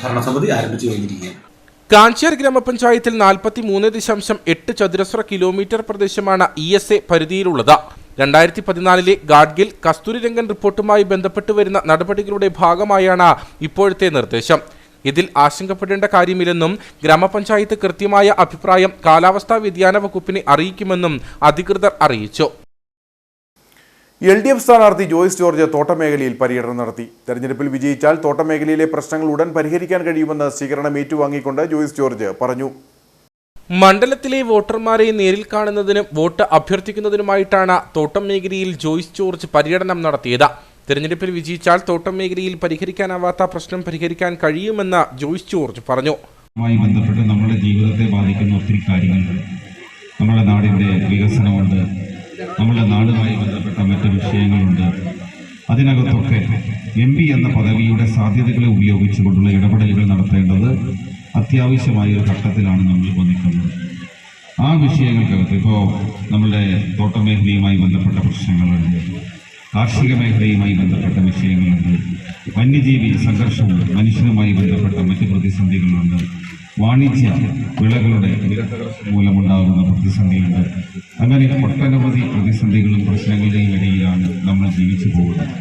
ഭരണസമിതി ആരംഭിച്ചു കഴിഞ്ഞിരിക്കുകയാണ്. കാഞ്ചാർ ഗ്രാമപഞ്ചായത്തിൽ 43.8 ചതുരശ്ര കിലോമീറ്റർ പ്രദേശമാണ് ESA പരിധിയിലുള്ളത്. 2014 ഗാഡ്ഗിൽ കസ്തൂരിരംഗൻ റിപ്പോർട്ടുമായി ബന്ധപ്പെട്ട് വരുന്ന നടപടികളുടെ ഭാഗമായാണ് ഇപ്പോഴത്തെ നിർദ്ദേശം. ഇതിൽ ആശങ്കപ്പെടേണ്ട കാര്യമില്ലെന്നും ഗ്രാമപഞ്ചായത്ത് കൃത്യമായ അഭിപ്രായം കാലാവസ്ഥാ വ്യതിയാന വകുപ്പിനെ അറിയിക്കുമെന്നും അധികൃതർ അറിയിച്ചു. LDF സ്ഥാനാർത്ഥി ജോയ്സ് ജോർജ് തോട്ടമേഖലയിൽ പര്യടനം നടത്തി. തെരഞ്ഞെടുപ്പിൽ വിജയിച്ചാൽ തോട്ടമേഖലയിലെ പ്രശ്നങ്ങൾ ഉടൻ പരിഹരിക്കാൻ കഴിയുമെന്ന് സ്വീകരണം ഏറ്റുവാങ്ങിക്കൊണ്ട് ജോയ്സ് ജോർജ് പറഞ്ഞു. മണ്ഡലത്തിലെ വോട്ടർമാരെ നേരിൽ കാണുന്നതിനും വോട്ട് അഭ്യർത്ഥിക്കുന്നതിനുമായിട്ടാണ് തോട്ടം മേഖലയിൽ ജോയ്സ് ജോർജ് പര്യടനം നടത്തിയത്. തെരഞ്ഞെടുപ്പിൽ വിജയിച്ചാൽ തോട്ടം മേഖലയിൽ പരിഹരിക്കാനാവാത്ത പ്രശ്നം പരിഹരിക്കാൻ കഴിയുമെന്ന് ജോയ്സ് ജോർജ് പറഞ്ഞു. ബന്ധപ്പെട്ട് നമ്മുടെ ജീവിതത്തെ ബാധിക്കുന്ന ഒത്തിരി കാര്യങ്ങളുണ്ട്. നമ്മുടെ നാടിൻ്റെ വികസനമുണ്ട്, നമ്മുടെ നാടുമായി ബന്ധപ്പെട്ട മറ്റ് വിഷയങ്ങളുണ്ട്. അതിനകത്തൊക്കെ MP എന്ന പദവിയുടെ സാധ്യതകളെ ഉപയോഗിച്ചുകൊണ്ടുള്ള ഇടപെടലുകൾ നടത്തേണ്ടത് അത്യാവശ്യമായ ഒരു ഘട്ടത്തിലാണ് നമ്മളിപ്പോൾ നിൽക്കുന്നത്. ആ വിഷയങ്ങൾക്കകത്ത് ഇപ്പോൾ നമ്മളുടെ തോട്ടമേഖലയുമായി ബന്ധപ്പെട്ട പ്രശ്നങ്ങളുണ്ട്, കാർഷിക മേഖലയുമായി ബന്ധപ്പെട്ട വിഷയങ്ങളുണ്ട്, വന്യജീവി സംഘർഷവും മനുഷ്യനുമായി ബന്ധപ്പെട്ട മറ്റ് പ്രതിസന്ധികളുണ്ട്, വാണിജ്യ വിളകളുടെ വിലത്തകർച്ച മൂലമുണ്ടാകുന്ന പ്രതിസന്ധിയുണ്ട്. അങ്ങനെ ഒട്ടനവധി പ്രതിസന്ധികളും പ്രശ്നങ്ങളുടെയും ഇടയിലാണ് നമ്മൾ ജീവിച്ചു പോകുന്നത്.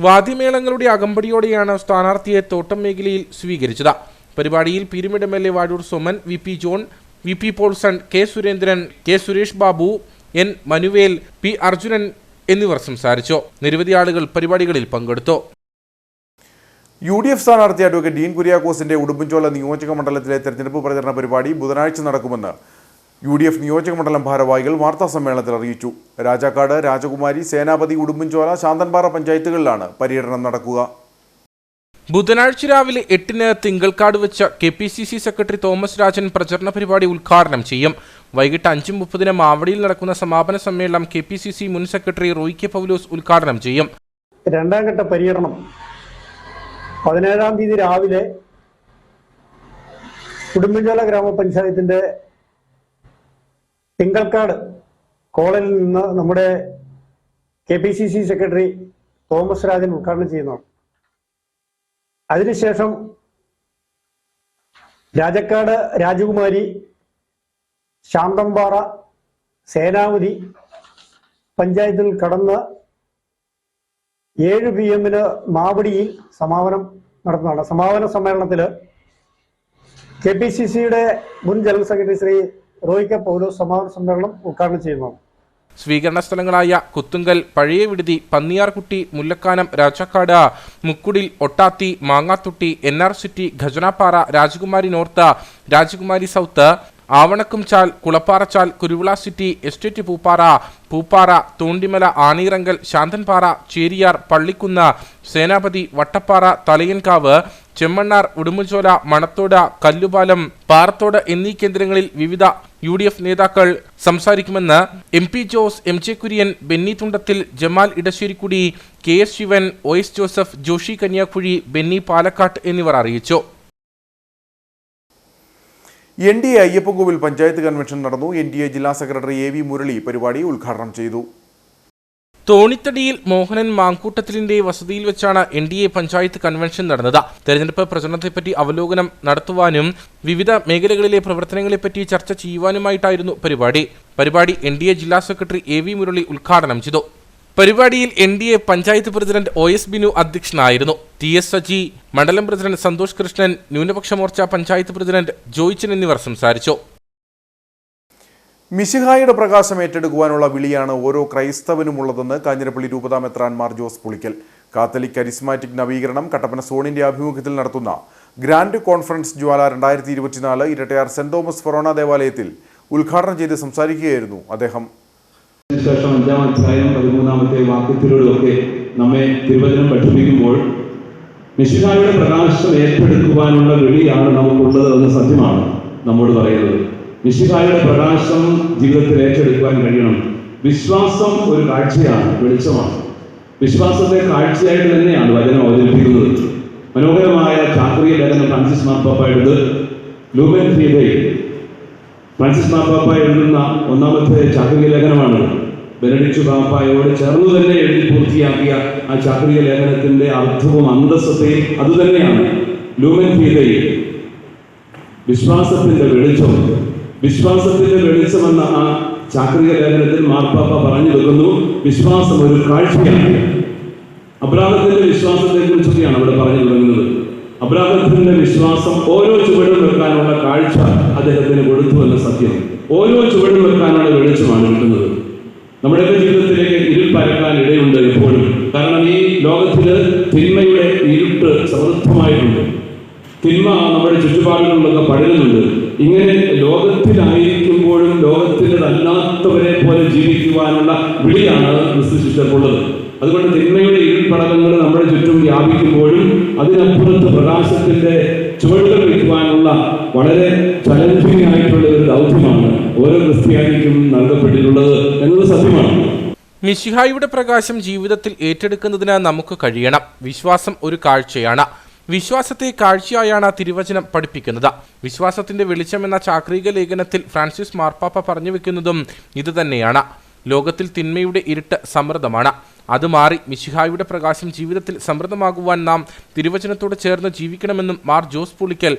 വാദ്യമേളങ്ങളുടെ അകമ്പടിയോടെയാണ് സ്ഥാനാർത്ഥിയെ തോട്ടം മേഖലയിൽ സ്വീകരിച്ചത്. പരിപാടിയിൽ Peermade MLA Vazhoor Soman, VP John, VP Paulson, K Surendran, K Suresh Babu, N Manuel, P Arjunan എന്നിവർ സംസാരിച്ചു. നിരവധി ആളുകൾ പരിപാടികളിൽ പങ്കെടുത്തു. UDF സ്ഥാനാർത്ഥി അഡ്വക്കേറ്റ് ഡീൻ കുര്യാക്കോസിന്റെ ഉടുമ്പൻചോല നിയോജക മണ്ഡലത്തിലെ തെരഞ്ഞെടുപ്പ് പ്രചരണ പരിപാടി ബുധനാഴ്ച നടക്കുമെന്ന് UDF നിയോജക മണ്ഡലം ഭാരവാഹികൾ വാർത്താസമ്മേളനത്തിൽ അറിയിച്ചു. രാജാക്കാട്, രാജകുമാരി, സേനാപതി, ഉടുമ്പൻചോല, ശാന്തൻപാറ പഞ്ചായത്തുകളിലാണ് പര്യടനം നടക്കുക. ബുധനാഴ്ച രാവിലെ 8-ന് തിങ്കൾക്കാട് വെച്ച് KPCC സെക്രട്ടറി തോമസ് രാജൻ പ്രചരണ പരിപാടി ഉദ്ഘാടനം ചെയ്യും. വൈകിട്ട് 5:30-ന് മാവടിയിൽ നടക്കുന്ന സമാപന സമ്മേളനം KPCC മുൻ സെക്രട്ടറി റോയ് കെ പൗലോസ് ഉദ്ഘാടനം ചെയ്യും. രണ്ടാം ഘട്ട പര്യടനം 17-ാം തീയതി രാവിലെ ഉടുമ്പൻചോല ഗ്രാമപഞ്ചായത്തിന്റെ തിങ്കൾക്കാട് കോളനിയിൽ നിന്ന് നമ്മുടെ KPCC സെക്രട്ടറി തോമസ് രാജൻ ഉദ്ഘാടനം ചെയ്യുന്നതാണ്. അതിനുശേഷം രാജക്കാട്, രാജകുമാരി, ശാന്തമ്പാറ, സേനാവതി പഞ്ചായത്തിൽ കടന്ന് 7 PM-ന് മാവടിയിൽ സമാപനം നടത്തുന്നതാണ്. സമാപന സമ്മേളനത്തിൽ KPCC-യുടെ മുൻ general secretary Shri Roy K Paulose സമാപന സമ്മേളനം ഉദ്ഘാടനം ചെയ്യുന്നു. സ്വീകരണ സ്ഥലങ്ങളായ കുത്തുങ്കൽ, പഴയ Viduthi, Panniyarkutty, Mullakkanam, Rajakkad, Mukkudil, Ottathi, Mangathotty, NR city, Khajanapara, Rajakumari north, Rajakumari south, Avanakkumchal, Kulapparachal, Kuruvila city, estate Pooppara, Pooppara, Thondimala, Aneerankal, Santhanpara, Cheriyar, Pallikkunnu, Senapathi, Vattappara, Thalayankavu, Chemmannar, Udumbanchola, Manathodu, Kallupalam, Parathodu എന്നീ കേന്ദ്രങ്ങളിൽ വിവിധ UDF നേതാക്കൾ സംസാരിക്കുമെന്ന് MP Jose, MJ Kurian, Benny Thundathil, Jamal Edasserikudy, KS Sivan, OS Joseph, Joshi Kanyakuzhi, Benny പാലക്കാട്ട് എന്നിവർ അറിയിച്ചു. NDA അയ്യപ്പൻകോവിൽ പഞ്ചായത്ത് കൺവെൻഷൻ നടന്നു. NDA ജില്ലാ സെക്രട്ടറി AV മുരളി പരിപാടി ഉദ്ഘാടനം ചെയ്തു. തോണിത്തടിയിൽ മോഹനൻ മാങ്കൂട്ടത്തിലിന്റെ വസതിയിൽ വെച്ചാണ് NDA പഞ്ചായത്ത് കൺവെൻഷൻ നടന്നത്. തെരഞ്ഞെടുപ്പ് പ്രചരണത്തെപ്പറ്റി അവലോകനം നടത്തുവാനും വിവിധ മേഖലകളിലെ പ്രവർത്തനങ്ങളെപ്പറ്റി ചർച്ച ചെയ്യുവാനുമായിട്ടായിരുന്നു പരിപാടി NDA ജില്ലാ സെക്രട്ടറി AV മുരളി ഉദ്ഘാടനം ചെയ്തു. പരിപാടിയിൽ NDA panchayat president OS Binu അധ്യക്ഷനായിരുന്നു. TS സജി, മണ്ഡലം പ്രസിഡന്റ് സന്തോഷ് കൃഷ്ണൻ, ന്യൂനപക്ഷ മോർച്ച പഞ്ചായത്ത് പ്രസിഡന്റ് ജോയിച്ചൻ എന്നിവർ സംസാരിച്ചു. മിശിഹായുടെ പ്രകാശം ഏറ്റെടുക്കുവാനുള്ള വിളിയാണ് ഓരോ ക്രൈസ്തവനുമുള്ളതെന്ന് കാഞ്ഞിരപ്പള്ളി രൂപതാ മെത്രാൻ മാർ ജോസ് പുളിക്കൽ. കാത്തലിക് കരിസ്മാറ്റിക് നവീകരണം കട്ടപ്പന സോണിന്റെ ആഭിമുഖ്യത്തിൽ നടത്തുന്ന ഗ്രാൻഡ് കോൺഫറൻസ് ജ്വാല 2024 ഇരട്ടയാർ സെന്റ് തോമസ് ഫൊറോണ ദേവാലയത്തിൽ ഉദ്ഘാടനം ചെയ്ത് സംസാരിക്കുകയായിരുന്നു അദ്ദേഹം. ശേഷം 5-ാം അധ്യായം 13-ാമത്തെ വാക്യത്തിലൂടെയൊക്കെ നമ്മെ തിരുവചനം പഠിപ്പിക്കുമ്പോൾ മിശിഹായുടെ പ്രകാശം ഏറ്റെടുക്കുവാനുള്ള വിളിയാണ് നമുക്കുള്ളത് എന്ന സത്യമാണ് നമ്മോട് പറയുന്നത്. മിശിഹായുടെ പ്രകാശം ജീവിതത്തിൽ ഏറ്റെടുക്കുവാൻ കഴിയണം. വിശ്വാസം ഒരു കാഴ്ചയാണ്, വെളിച്ചമാണ്. വിശ്വാസത്തെ കാഴ്ചയായിട്ട് തന്നെയാണ് വചനം അവതരിപ്പിക്കുന്നത്. മനോഹരമായ ചാക്രിക ലേഖനം ഫ്രാൻസിസ് മാർപ്പാപ്പ എഴുത് ലൂമൻ ഫീഡേ. ഫ്രാൻസിസ് മാർപ്പാപ്പ എഴുതുന്ന 1-ാമത്തെ ചാക്രിക ലേഖനമാണ്. ബെനഡിക്ട് പാപ്പായോട് ചേർന്ന് തന്നെ എഴുതി പൂർത്തിയാക്കിയ ആ ചാക്രിക ലേഖനത്തിന്റെ അർത്ഥവും അന്തസ്സത്തെയും അതുതന്നെയാണ്. ലൂമൻ ഫീഡേ, വിശ്വാസത്തിന്റെ വെളിച്ചം. വിശ്വാസത്തിന്റെ വെളിച്ചമെന്ന ആ ചാക്രിക ലേഖനത്തിൽ മാർപ്പാപ്പ പറഞ്ഞു വെക്കുന്നു, വിശ്വാസം ഒരു കാഴ്ചയാണ്. അബ്രാഹത്തിന്റെ വിശ്വാസത്തെ കുറിച്ചൊക്കെയാണ് അവിടെ പറഞ്ഞു തുടങ്ങുന്നത്. അബ്രാഹത്തിന്റെ വിശ്വാസം ഓരോ ചുവടും വെക്കാനുള്ള കാഴ്ച അദ്ദേഹത്തിന് കൊടുത്തു എന്ന സത്യം. ഓരോ ചുവടും വെക്കാനുള്ള വെളിച്ചമാണ് കിട്ടുന്നത്. നമ്മുടെയൊക്കെ ജീവിതത്തിലേക്ക് ഇരുൾ പരക്കാൻ ഇടയുണ്ട് എപ്പോഴും. കാരണം ഈ ലോകത്തില് തിന്മയുടെ ഇരുട്ട് സമൃദ്ധമായിട്ടുണ്ട്. തിന്മ നമ്മുടെ ചുറ്റുപാടുകളിലൊക്കെ പടരുന്നുണ്ട്. ഇങ്ങനെ ലോകത്തിലായിരിക്കുമ്പോഴും ലോകത്തിലല്ലാത്തവരെ പോലെ ജീവിക്കുവാനുള്ള വിളിയാണ് ക്രിസ്തു ശിഷ്യർക്കുള്ളത്. അതുകൊണ്ട് തിന്മയുടെ ഇരുൾപടലങ്ങൾ നമ്മുടെ ചുറ്റും വ്യാപിക്കുമ്പോഴും അതിനപ്പുറത്ത് പ്രകാശത്തിന്റെ ചുവടുകൾ വയ്ക്കുവാനുള്ള വളരെ ചലഞ്ചിങ് ആയിട്ടുള്ള ഒരു ദൗത്യമാണ് ഓരോ ക്രിസ്ത്യാനിക്കും നൽകപ്പെട്ടിട്ടുള്ളത് എന്നത് സത്യമാണ്. മിശിഹായുടെ പ്രകാശം ജീവിതത്തിൽ ഏറ്റെടുക്കുന്നതിന് നമുക്ക് കഴിയണം. വിശ്വാസം ഒരു കാഴ്ചയാണ്. വിശ്വാസത്തെ കാഴ്ചയായാണ് തിരുവചനം പഠിപ്പിക്കുന്നത്. വിശ്വാസത്തിന്റെ വെളിച്ചം എന്ന ചാക്രിക ലേഖനത്തിൽ ഫ്രാൻസിസ് മാർപ്പാപ്പ പറഞ്ഞു വെക്കുന്നതും ഇതുതന്നെയാണ്. ലോകത്തിൽ തിന്മയുടെ ഇരുട്ട് സമൃദ്ധമാണ്. അത് മാറി മിശിഹായുടെ പ്രകാശം ജീവിതത്തിൽ സമൃദ്ധമാകുവാൻ നാം തിരുവചനത്തോട് ചേർന്ന് ജീവിക്കണമെന്നും മാർ ജോസ് പുളിക്കൽ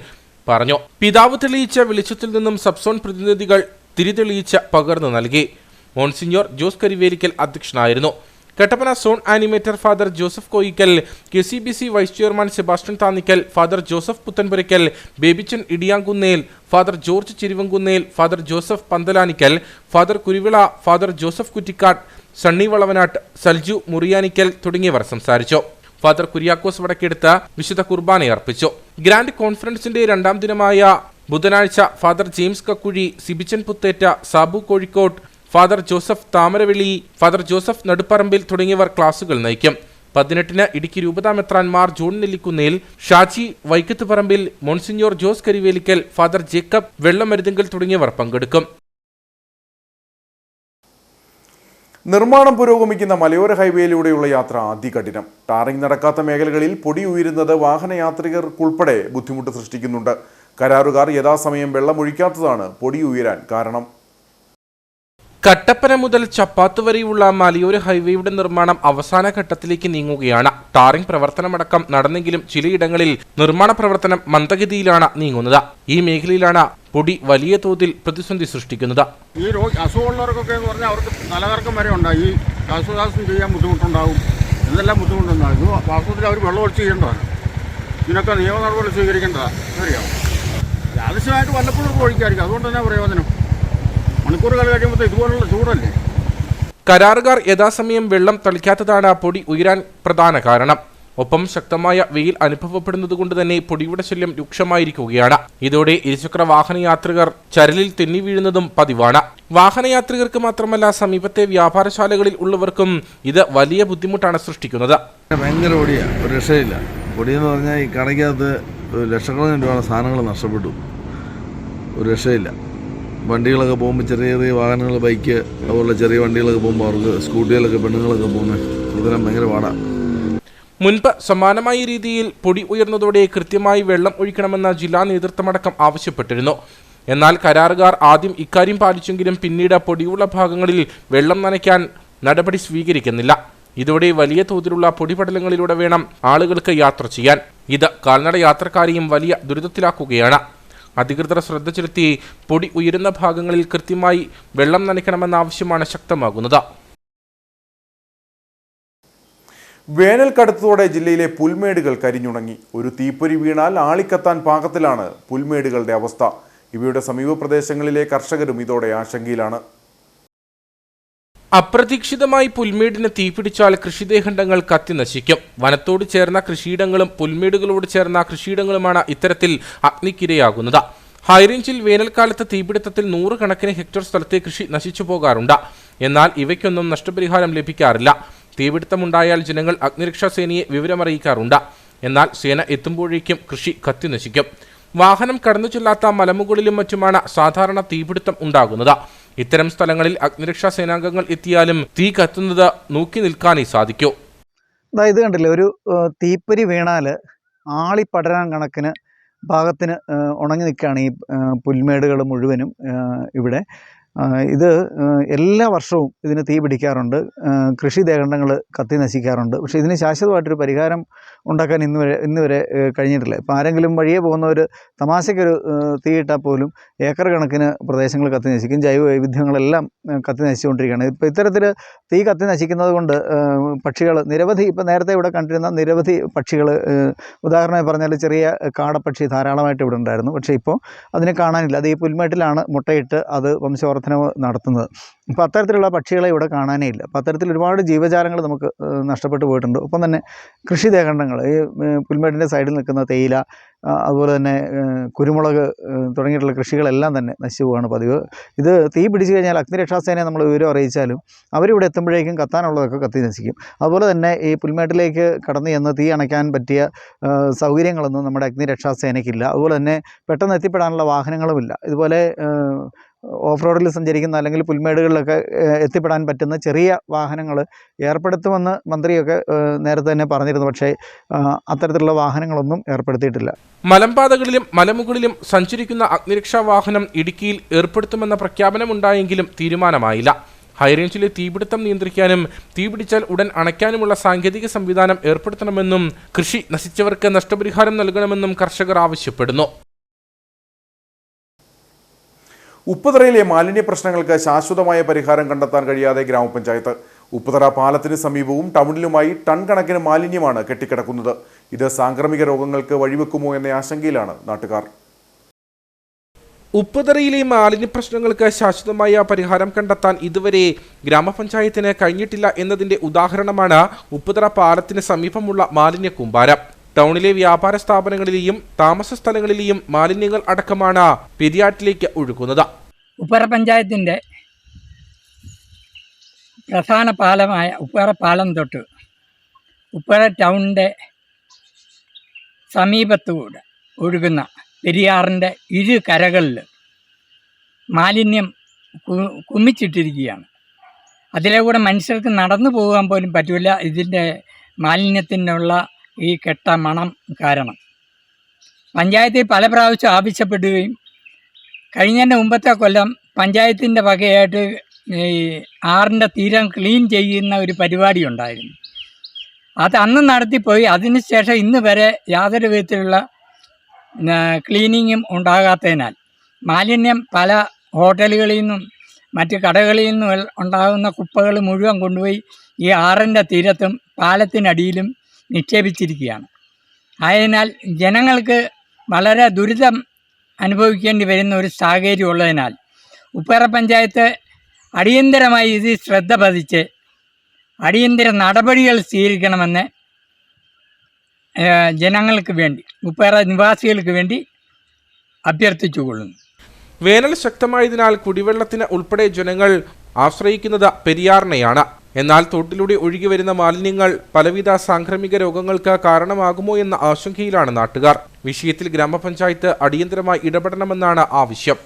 പറഞ്ഞു. പിതാവ് തെളിയിച്ച വെളിച്ചത്തിൽ നിന്നും സബ്സോൺ പ്രതിനിധികൾ തിരിതെളിയിച്ച് പകർന്നു നൽകി. മോൺസിഞ്ഞോർ ജോസ് കരിവേലിക്കൽ അധ്യക്ഷനായിരുന്നു. Kattappana zone animator father Joseph Koyikkal, KCBC vice chairman Sebastian Thannikkal, father Joseph Puthenpurakkal, Babychan Idiyankunnel, father George Chiruvankunnel, father Joseph Panthalanickal, father Kuruvila, father Joseph Kuttikkad, Sunny Valavanattu, Salju Muriyanickal തുടങ്ങിയവർ സംസാരിച്ചു. ഫാദർ കുര്യാക്കോസ് വടക്കെടുത്ത് വിശുദ്ധ കുർബാന അർപ്പിച്ചു. ഗ്രാൻഡ് കോൺഫറൻസിന്റെ 2ാം ദിനമായ ബുധനാഴ്ച father James Kakkuzhi, Sibichan Puthetta, Sabu Kozhikode, father Joseph Thamaraveli, father Joseph Naduparambil തുടങ്ങിയവർ ക്ലാസുകൾ നയിക്കും. 18-ന് ഇടുക്കി രൂപതാ മെത്രാൻമാർ John Nellikkunnel, Shaji Vaikathu Parambil, monsignor Jose Karivelikkal, father Jacob Vellamaruthinkal തുടങ്ങിയവർ പങ്കെടുക്കും. നിർമ്മാണം പുരോഗമിക്കുന്ന മലയോര ഹൈവേയിലൂടെയുള്ള യാത്ര അതികഠിനം. ടാറിംഗ് നടക്കാത്ത മേഖലകളിൽ പൊടി ഉയരുന്നത് വാഹനയാത്രികർക്കുൾപ്പെടെ ബുദ്ധിമുട്ട് സൃഷ്ടിക്കുന്നുണ്ട്. കരാറുകാർ യഥാസമയം വെള്ളമൊഴിക്കാത്തതാണ് പൊടി ഉയരാൻ കാരണം. കട്ടപ്പന മുതൽ ചപ്പാത്ത് വരെയുള്ള മലയോര ഹൈവേയുടെ നിർമ്മാണം അവസാന ഘട്ടത്തിലേക്ക് നീങ്ങുകയാണ്. ടാറിംഗ് പ്രവർത്തനമടക്കം നടന്നെങ്കിലും ചിലയിടങ്ങളിൽ നിർമ്മാണ പ്രവർത്തനം മന്ദഗതിയിലാണ് നീങ്ങുന്നത്. ഈ മേഖലയിലാണ് പൊടി വലിയ തോതിൽ പ്രതിസന്ധി സൃഷ്ടിക്കുന്നത്. ഈ അസുഖമുള്ളവർക്കൊക്കെ എന്ന് പറഞ്ഞാൽ അവർക്ക് തലകറക്കം വരെ ഉണ്ടാകും. ഈ ശ്വാസോച്ഛ്വാസം ചെയ്യാൻ ബുദ്ധിമുട്ടുണ്ടാകും. എന്തെല്ലാം ബുദ്ധിമുട്ടുണ്ടാകും. ഇത് വാസ്തവത്തിൽ അവർ വെള്ളം ഒഴിച്ച് ചെയ്യേണ്ടതാണ്. ഇതിനൊക്കെ നിയമ നടപടി സ്വീകരിക്കേണ്ടതാണ്. അറിയാം, ആവശ്യമായിട്ട് വല്ലപ്പോഴും ഒഴിക്കായിരിക്കും. അതുകൊണ്ട് തന്നെ പ്രയോജനം. മണിക്കൂറുകൾ കഴിയുമ്പോൾ ഇതുപോലുള്ള ചൂടല്ലേ. കരാറുകാർ യഥാസമയം വെള്ളം തളിക്കാത്തതാണ് പൊടി ഉയരാൻ പ്രധാന കാരണം. ഒപ്പം ശക്തമായ വെയിൽ അനുഭവപ്പെടുന്നതുകൊണ്ട് തന്നെ പൊടിയുടെ ശല്യം രൂക്ഷമായിരിക്കുകയാണ്. ഇതോടെ ഇരുചക്ര വാഹനയാത്രികർ ചരലിൽ തെന്നി വീഴുന്നതും പതിവാണ്. വാഹനയാത്രികർക്ക് മാത്രമല്ല സമീപത്തെ വ്യാപാരശാലകളിൽ ഉള്ളവർക്കും ഇത് വലിയ ബുദ്ധിമുട്ടാണ് സൃഷ്ടിക്കുന്നത്. ഭയങ്കര പൊടിയാണ്, ഒരു രക്ഷയില്ല. പൊടിയെന്ന് പറഞ്ഞാൽ ഈ കടയ്ക്കകത്ത് ലക്ഷക്കണക്കിന് രൂപയുടെ സാധനങ്ങൾ നഷ്ടപ്പെട്ടു. ഒരു രക്ഷയില്ല. വണ്ടികളൊക്കെ പോകുമ്പോൾ ചെറിയ ചെറിയ വാഹനങ്ങൾ, ബൈക്ക്, അതുപോലെ ചെറിയ വണ്ടികളൊക്കെ പോകുമ്പോൾ അവർക്ക് സ്കൂട്ടികളൊക്കെ പെണ്ണുങ്ങളൊക്കെ പോകുന്നത് ഇതെല്ലാം ഭയങ്കര പാടാണ്. മുൻപ് സമാനമായ രീതിയിൽ പൊടി ഉയർന്നതോടെ കൃത്യമായി വെള്ളം ഒഴിക്കണമെന്ന ജില്ലാ നേതൃത്വമടക്കം ആവശ്യപ്പെട്ടിരുന്നു. എന്നാൽ കരാറുകാർ ആദ്യം ഇക്കാര്യം പാലിച്ചെങ്കിലും പിന്നീട് പൊടിയുള്ള ഭാഗങ്ങളിൽ വെള്ളം നനയ്ക്കാൻ നടപടി സ്വീകരിക്കുന്നില്ല. ഇതോടെ വലിയ തോതിലുള്ള പൊടിപടലങ്ങളിലൂടെ വേണം ആളുകൾക്ക് യാത്ര ചെയ്യാൻ. ഇത് കാൽനട യാത്രക്കാരെയും വലിയ ദുരിതത്തിലാക്കുകയാണ്. അധികൃതർ ശ്രദ്ധ ചെലുത്തി പൊടി ഉയരുന്ന ഭാഗങ്ങളിൽ കൃത്യമായി വെള്ളം നനയ്ക്കണമെന്ന ആവശ്യമാണ് ശക്തമാകുന്നത്. വേനൽ കടുത്തതോടെ ജില്ലയിലെ പുൽമേടുകൾ കരിഞ്ഞുണങ്ങി. ഒരു തീപ്പൊരി വീണാൽ ആളിക്കത്താൻ പാകത്തിലാണ് പുൽമേടുകളുടെ അവസ്ഥ. ഇവയുടെ സമീപ പ്രദേശങ്ങളിലെ കർഷകരും ഇതോടെ ആശങ്കയിലാണ്. അപ്രതീക്ഷിതമായി പുൽമേടിന് തീപിടിച്ചാൽ കൃഷിദേഹണ്ഡങ്ങൾ കത്തിനശിക്കും. വനത്തോട് ചേർന്ന കൃഷിയിടങ്ങളും പുൽമേടുകളോട് ചേർന്ന കൃഷിയിടങ്ങളുമാണ് ഇത്തരത്തിൽ അഗ്നിക്കിരയാകുന്നത്. ഹൈറേഞ്ചിൽ വേനൽക്കാലത്ത് തീപിടുത്തത്തിൽ 100 കണക്കിന് ഹെക്ടർ സ്ഥലത്തെ കൃഷി നശിച്ചു പോകാറുണ്ട്. എന്നാൽ ഇവയ്ക്കൊന്നും നഷ്ടപരിഹാരം ലഭിക്കാറില്ല. തീപിടുത്തമുണ്ടായാൽ ജനങ്ങൾ അഗ്നിരക്ഷാ സേനയെ വിവരമറിയിക്കാറുണ്ട്. എന്നാൽ സേന എത്തുമ്പോഴേക്കും കൃഷി കത്തിനശിക്കും. വാഹനം കടന്നു ചെല്ലാത്ത മലമുകളിലും മറ്റുമാണ് സാധാരണ തീപിടുത്തം ഉണ്ടാകുന്നത്. ഇത്തരം സ്ഥലങ്ങളിൽ അഗ്നിരക്ഷാ സേനാംഗങ്ങൾ എത്തിയാലും തീ കത്തുന്നത് നോക്കി നിൽക്കാനേ സാധിക്കൂ. അതായത് കണ്ടില്ലേ, ഒരു തീപ്പൊരി വീണാൽ ആളിപ്പടരാൻ കണക്കിന് ഭാഗത്തിന് ഉണങ്ങി നിൽക്കുകയാണ് ഈ പുൽമേടുകൾ മുഴുവനും ഇവിടെ. ഇത് എല്ലാ വർഷവും ഇതിന് തീ പിടിക്കാറുണ്ട്, കൃഷിദേഹണ്ഡങ്ങൾ കത്തി നശിക്കാറുണ്ട്. പക്ഷേ ഇതിന് ശാശ്വതമായിട്ടൊരു പരിഹാരം ഉണ്ടാക്കാൻ ഇന്ന് വരെ കഴിഞ്ഞിട്ടില്ല. ഇപ്പോൾ ആരെങ്കിലും വഴിയെ പോകുന്നവർ തമാശയ്ക്കൊരു തീയിട്ടാൽ പോലും ഏക്കർ കണക്കിന് പ്രദേശങ്ങൾ കത്തി നശിക്കും. ജൈവ വൈവിധ്യങ്ങളെല്ലാം കത്തി നശിച്ചുകൊണ്ടിരിക്കുകയാണ്. ഇപ്പോൾ ഇത്തരത്തിൽ തീ കത്തി നശിക്കുന്നത് കൊണ്ട് പക്ഷികൾ നിരവധി, ഇപ്പോൾ നേരത്തെ ഇവിടെ കണ്ടിരുന്ന നിരവധി പക്ഷികൾ, ഉദാഹരണമായി പറഞ്ഞാൽ ചെറിയ കാടപ്പക്ഷി ധാരാളമായിട്ട് ഇവിടെ ഉണ്ടായിരുന്നു. പക്ഷേ ഇപ്പോൾ അതിനെ കാണാനില്ല. അത് ഈ പുൽമേട്ടിലാണ് മുട്ടയിട്ട് അത് വംശവർദ്ധന വർധനവ് നടത്തുന്നത്. അപ്പോൾ അത്തരത്തിലുള്ള പക്ഷികളെ ഇവിടെ കാണാനേ ഇല്ല. അപ്പോൾ അത്തരത്തിൽ ഒരുപാട് ജീവജാലങ്ങൾ നമുക്ക് നഷ്ടപ്പെട്ടു പോയിട്ടുണ്ട്. ഒപ്പം തന്നെ കൃഷിദേഖണ്ഡങ്ങൾ, ഈ പുൽമേടിൻ്റെ സൈഡിൽ നിൽക്കുന്ന തേയില, അതുപോലെ തന്നെ കുരുമുളക് തുടങ്ങിയിട്ടുള്ള കൃഷികളെല്ലാം തന്നെ നശിച്ചു പോവുകയാണ് പതിവ്. ഇത് തീ പിടിച്ചു കഴിഞ്ഞാൽ അഗ്നിരക്ഷാസേനയെ നമ്മൾ വിവരം അറിയിച്ചാലും അവരിവിടെ എത്തുമ്പോഴേക്കും കത്താനുള്ളതൊക്കെ കത്തി നശിക്കും. അതുപോലെ തന്നെ ഈ പുൽമേട്ടിലേക്ക് കടന്നു ചെന്ന് തീ അണയ്ക്കാൻ പറ്റിയ സൗകര്യങ്ങളൊന്നും നമ്മുടെ അഗ്നിരക്ഷാസേനയ്ക്കില്ല. അതുപോലെ തന്നെ പെട്ടെന്ന് എത്തിപ്പെടാനുള്ള വാഹനങ്ങളുമില്ല. ഇതുപോലെ ഓഫ് റോഡിൽ സഞ്ചരിക്കുന്ന അല്ലെങ്കിൽ പുൽമേടുകളിലൊക്കെ എത്തിപ്പെടാൻ പറ്റുന്ന ചെറിയ വാഹനങ്ങൾ ഏർപ്പെടുത്തുമെന്ന് മന്ത്രിയൊക്കെ നേരത്തെ തന്നെ പറഞ്ഞിരുന്നു. പക്ഷേ അത്തരത്തിലുള്ള വാഹനങ്ങളൊന്നും ഏർപ്പെടുത്തിയിട്ടില്ല. മലമ്പാതകളിലും മലമുകളിലും സഞ്ചരിക്കുന്ന അഗ്നിരക്ഷാ വാഹനം ഇടുക്കിയിൽ ഏർപ്പെടുത്തുമെന്ന പ്രഖ്യാപനമുണ്ടായെങ്കിലും തീരുമാനമായില്ല. ഹൈറേഞ്ചിലെ തീപിടുത്തം നിയന്ത്രിക്കാനും തീപിടിച്ചാൽ ഉടൻ അണയ്ക്കാനുമുള്ള സാങ്കേതിക സംവിധാനം ഏർപ്പെടുത്തണമെന്നും കൃഷി നശിച്ചവർക്ക് നഷ്ടപരിഹാരം നൽകണമെന്നും കർഷകർ ആവശ്യപ്പെടുന്നു. ഉപ്പുതറയിലെ മാലിന്യ പ്രശ്നങ്ങൾക്ക് ശാശ്വതമായ പരിഹാരം കണ്ടെത്താൻ കഴിയാതെ ഗ്രാമപഞ്ചായത്ത്. ഉപ്പുതറ പാലത്തിന് സമീപവും ടൗണിലുമായി ടൺ കണക്കിന് മാലിന്യമാണ് കെട്ടിക്കിടക്കുന്നത്. ഇത് സാംക്രമിക രോഗങ്ങൾക്ക് വഴിവെക്കുമോ എന്ന ആശങ്കയിലാണ് നാട്ടുകാർ. ഉപ്പുതറയിലെ മാലിന്യ പ്രശ്നങ്ങൾക്ക് ശാശ്വതമായ പരിഹാരം കണ്ടെത്താൻ ഇതുവരെ ഗ്രാമപഞ്ചായത്തിന് കഴിഞ്ഞിട്ടില്ല എന്നതിന്റെ ഉദാഹരണമാണ് ഉപ്പുതറ പാലത്തിന് സമീപമുള്ള മാലിന്യ കൂമ്പാരം. ടൗണിലെ വ്യാപാര സ്ഥാപനങ്ങളിലെയും താമസ സ്ഥലങ്ങളിലെയും മാലിന്യങ്ങൾ അടക്കമാണ് പെരിയാറ്റിലേക്ക് ഒഴുകുന്നത്. ഉപ്പുതറ പഞ്ചായത്തിൻ്റെ പ്രധാന പാലമായ ഉപ്പുതറ പാലം തൊട്ട് ഉപ്പുതറ ടൗണിൻ്റെ സമീപത്തുകൂടെ ഒഴുകുന്ന പെരിയാറിൻ്റെ ഇരു കരകളിൽ മാലിന്യം കുമിച്ചിട്ടിരിക്കുകയാണ്. അതിലെ കൂടെ മനുഷ്യർക്ക് നടന്നു പോകാൻ പോലും പറ്റില്ല. ഇതിൻ്റെ മാലിന്യത്തിനുള്ള ഈ കെട്ട മണം കാരണം പഞ്ചായത്തിൽ പല പ്രാവശ്യം ആവശ്യപ്പെടുകയും കഴിഞ്ഞതിൻ്റെ മുമ്പത്തെ കൊല്ലം പഞ്ചായത്തിൻ്റെ വകയായിട്ട് ഈ ആറിൻ്റെ തീരം ക്ലീൻ ചെയ്യുന്ന ഒരു പരിപാടി ഉണ്ടായിരുന്നു. അത് അന്ന് നടത്തിപ്പോയി. അതിനുശേഷം ഇന്ന് വരെ യാതൊരു വിധത്തിലുള്ള ക്ലീനിങ്ങും ഉണ്ടാകാത്തതിനാൽ മാലിന്യം പല ഹോട്ടലുകളിൽ നിന്നും മറ്റ് കടകളിൽ നിന്നും ഉണ്ടാകുന്ന കുപ്പകൾ മുഴുവൻ കൊണ്ടുപോയി ഈ ആറിൻ്റെ തീരത്തും പാലത്തിനടിയിലും നിക്ഷേപിച്ചിരിക്കുകയാണ്. ആയതിനാൽ ജനങ്ങൾക്ക് വളരെ ദുരിതം അനുഭവിക്കേണ്ടി വരുന്ന ഒരു സാഹചര്യം ഉള്ളതിനാൽ ഉപ്പുതറ പഞ്ചായത്ത് അടിയന്തരമായി ഇത് ശ്രദ്ധ പതിച്ച് അടിയന്തര നടപടികൾ സ്വീകരിക്കണമെന്ന് ജനങ്ങൾക്ക് വേണ്ടി ഉപ്പുതറ നിവാസികൾക്ക് വേണ്ടി അഭ്യർത്ഥിച്ചുകൊള്ളുന്നു. വേനൽ ശക്തമായതിനാൽ കുടിവെള്ളത്തിന് ഉൾപ്പെടെ ജനങ്ങൾ ആശ്രയിക്കുന്നത് പെരിയാറിനെയാണ്. എന്നാൽ തോട്ടിലൂടെ ഒഴുകി വരുന്ന മാലിന്യങ്ങൾ പലവിധ സാംക്രമിക രോഗങ്ങൾക്ക് കാരണമാകുമോ എന്ന ആശങ്കയിലാണ് നാട്ടുകാർ. വിഷയത്തിൽ ഗ്രാമപഞ്ചായത്ത് അടിയന്തരമായി ഇടപെടണമെന്നാണ് ആവശ്യം.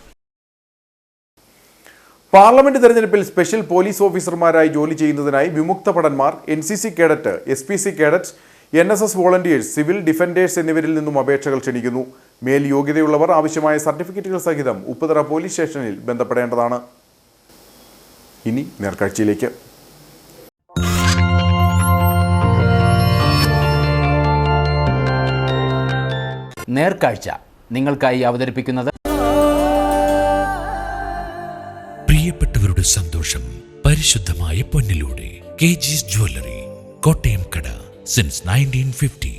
പാർലമെന്റ് തെരഞ്ഞെടുപ്പിൽ സ്പെഷ്യൽ പോലീസ് ഓഫീസർമാരായി ജോലി ചെയ്യുന്നതിനായി വിമുക്ത ഭടന്മാർ, NCC cadet, SPC cadet, NSS volunteers, civil defenders എന്നിവരിൽ നിന്നും അപേക്ഷകൾ ക്ഷണിക്കുന്നു. മേൽ യോഗ്യതയുള്ളവർ ആവശ്യമായ സർട്ടിഫിക്കറ്റുകൾ സഹിതം ഉപ്പുതറ പോലീസ് സ്റ്റേഷനിൽ ബന്ധപ്പെടേണ്ടതാണ്. ഇനി നേർക്കാഴ്ചയിലേക്ക്. നേർക്കാഴ്ച നിങ്ങൾക്കായി അവതരിപ്പിക്കുന്നത് പ്രിയപ്പെട്ടവരുടെ സന്തോഷം പരിശുദ്ധമായ പൊന്നിലൂടെ KG's ജ്വല്ലറി, കോട്ടയം കട, സിൻസ് 1950.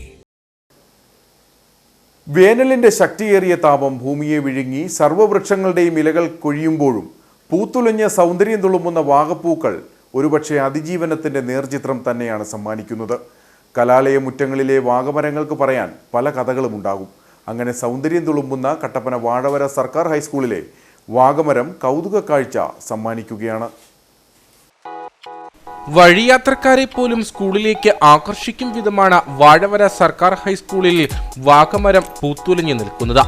വേനലിന്റെ ശക്തിയേറിയ താപം ഭൂമിയെ വിഴുങ്ങി സർവ്വവൃക്ഷങ്ങളുടെയും ഇലകൾ കൊഴിയുമ്പോഴും പൂത്തുലഞ്ഞ സൗന്ദര്യം തുളുമ്പുന്ന വാഗപ്പൂക്കൾ ഒരുപക്ഷെ അതിജീവനത്തിന്റെ നേർചിത്രം തന്നെയാണ് സമ്മാനിക്കുന്നത്. കലാലയ മുറ്റങ്ങളിലെ വാഗമരങ്ങൾക്ക് പറയാൻ പല കഥകളും ഉണ്ടാകും. അങ്ങനെ സൗന്ദര്യം തുളുമ്പുന്ന കട്ടപ്പന വാഴവര സർക്കാർ ഹൈസ്കൂളിലെ വാഗമരം കൗതുക കാഴ്ച സമ്മാനിക്കുകയാണ്. വഴിയാത്രക്കാരെ പോലും സ്കൂളിലേക്ക് ആകർഷിക്കും വിധമാണ് വാഴവര സർക്കാർ ഹൈസ്കൂളിൽ വാഗമരം പൂത്തുലഞ്ഞു നിൽക്കുന്നത്.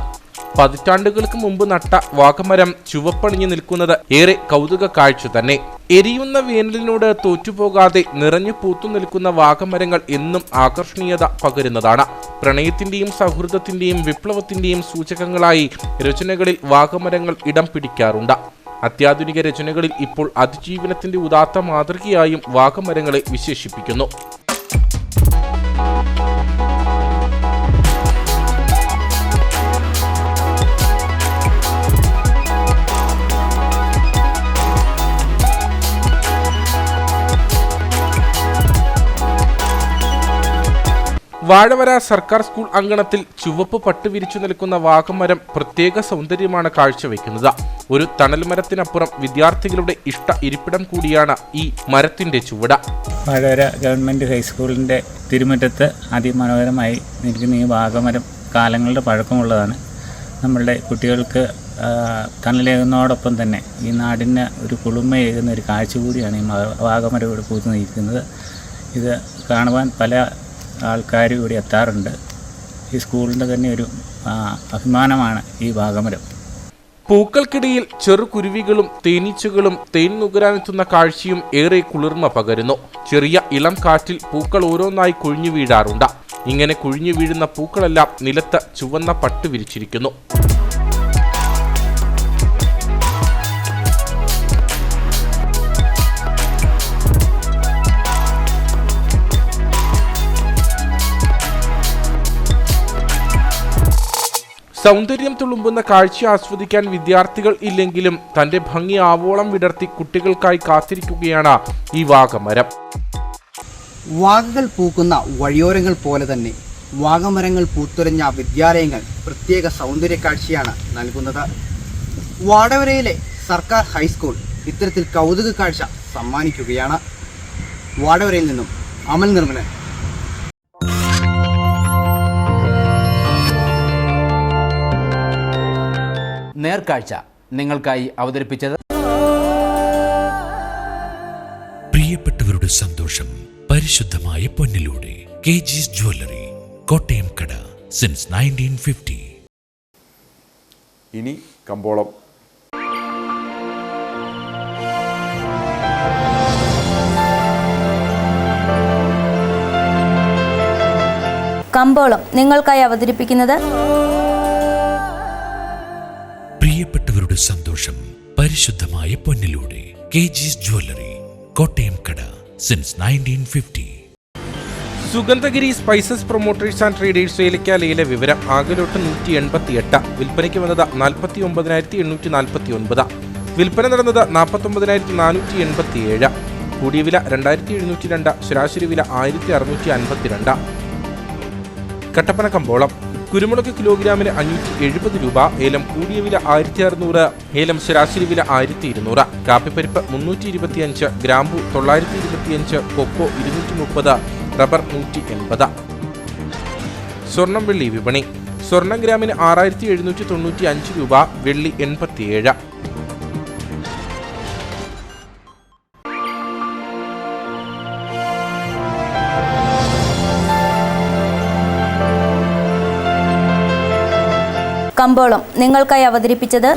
പതിറ്റാണ്ടുകൾക്ക് മുമ്പ് നട്ട വാഗമരം ചുവപ്പണിഞ്ഞു നിൽക്കുന്നത് ഏറെ കൗതുക കാഴ്ച തന്നെ. എരിയുന്ന വേനലിനോട് തോറ്റുപോകാതെ നിറഞ്ഞു പൂത്തു നിൽക്കുന്ന വാഗമരങ്ങൾ എന്നും ആകർഷണീയത പകരുന്നതാണ്. പ്രണയത്തിന്റെയും സൗഹൃദത്തിന്റെയും വിപ്ലവത്തിന്റെയും സൂചകങ്ങളായി രചനകളിൽ വാഗമരങ്ങൾ ഇടം പിടിക്കാറുണ്ട്. അത്യാധുനിക രചനകളിൽ ഇപ്പോൾ അതിജീവനത്തിന്റെ ഉദാത്ത മാതൃകയായും വാഗമരങ്ങളെ വിശേഷിപ്പിക്കുന്നു. വാഴവര സർക്കാർ സ്കൂൾ അങ്കണത്തിൽ ചുവപ്പ് പട്ട് വിരിച്ചു നിൽക്കുന്ന വാഗമരം പ്രത്യേക സൗന്ദര്യമാണ് കാഴ്ചവെക്കുന്നത്. ഒരു തണൽ മരത്തിനപ്പുറം വിദ്യാർത്ഥികളുടെ ഇഷ്ട ഇരിപ്പിടം കൂടിയാണ് ഈ മരത്തിന്റെ ചുവട്. വാഴവര ഗവൺമെൻറ് ഹൈസ്കൂളിൻ്റെ തിരുമുറ്റത്ത് അതിമനോഹരമായി നിൽക്കുന്ന ഈ വാഗമരം കാലങ്ങളുടെ പഴക്കമുള്ളതാണ്. നമ്മളുടെ കുട്ടികൾക്ക് തണലേകുന്നതോടൊപ്പം തന്നെ ഈ നാടിന് ഒരു കുളിർമയേകുന്ന ഒരു കാഴ്ച കൂടിയാണ് ഈ വാഗമരം ഇവിടെ പൂത്തു നിൽക്കുന്നത്. ഇത് കാണുവാൻ പല ആൾക്കാരും ഇവിടെ എത്താറുണ്ട്. ഈ സ്കൂളിൻ്റെ തന്നെ ഒരു അഭിമാനമാണ് ഈ വാഗമരം. പൂക്കൾക്കിടയിൽ ചെറുകുരുവികളും തേനീച്ചകളും തേൻ നുകരാനെത്തുന്ന കാഴ്ചയും ഏറെ കുളിർമ പകരുന്നു. ചെറിയ ഇളം കാറ്റിൽ പൂക്കൾ ഓരോന്നായി കൊഴിഞ്ഞു വീഴാറുണ്ട്. ഇങ്ങനെ കൊഴിഞ്ഞു വീഴുന്ന പൂക്കളെല്ലാം നിലത്ത് ചുവന്ന പട്ട് വിരിച്ചിരിക്കുന്നു. സൗന്ദര്യം തുളുമ്പുന്ന കാഴ്ച ആസ്വദിക്കാൻ വിദ്യാർത്ഥികൾ ഇല്ലെങ്കിലും തന്റെ ഭംഗി ആവോളം വിടർത്തി കുട്ടികൾക്കായി കാത്തിരിക്കുകയാണ് ഈ വാഗമരം. വാഗകൾ പൂക്കുന്ന വഴിയോരങ്ങൾ പോലെ തന്നെ വാഗമരങ്ങൾ പൂത്തുലഞ്ഞ വിദ്യാലയങ്ങൾ പ്രത്യേക സൗന്ദര്യ കാഴ്ചയാണ് നൽകുന്നത്. വാഴവരയിലെ സർക്കാർ ഹൈസ്കൂൾ ഇത്തരത്തിൽ കൗതുക കാഴ്ച സമ്മാനിക്കുകയാണ്. വാഴവരയിൽ നിന്നും അമൽ നിർമ്മലൻ. നേർക്കാഴ്ച നിങ്ങൾക്കായി അവതരിപ്പിച്ചത് പ്രിയപ്പെട്ടവരുടെ സന്തോഷം പരിശുദ്ധമായ പൊന്നിലൂടെ കെജിസ് ജ്വല്ലറി, കോട്ടയം കട, സിൻസ് 1950. ഇനി കമ്പോളം. കമ്പോളം നിങ്ങൾക്കായി അവതരിപ്പിക്കുന്നത് പ്രിയപ്പെട്ടവരുടെ സന്തോഷം പരിശുദ്ധമായ പൊന്നിലൂടെ കെജിസ് ജ്വല്ലറി, കോട്ടയം കട, since 1950. Sugandhagiri spices promoters and traders ഏലക്കാലയിലെ വിവരം. ആകെലോട്ട് 188, വിൽപ്പനയ്ക്ക് വന്നത് 49,849, വിൽപ്പന നടന്നത് 49,487, കൂടിയ വില 2,702, ശരാശരി വില 1,652. കട്ടപ്പന കമ്പോളം. കുരുമുളക് കിലോഗ്രാമിന് 570 രൂപ, ഏലം കൂടിയ വില 1,600, ഏലം ശരാശരി വില 1,200. കാപ്പിപ്പരിപ്പ് 325, ഗ്രാമ്പു 925, കൊക്കോ 230, റബ്ബർ 180. സ്വർണം വെള്ളി വിപണി. സ്വർണം ഗ്രാമിന് 6,795 രൂപ, വെള്ളി 87. കമ്പോളം നിങ്ങൾക്കായി അവതരിപ്പിച്ചത്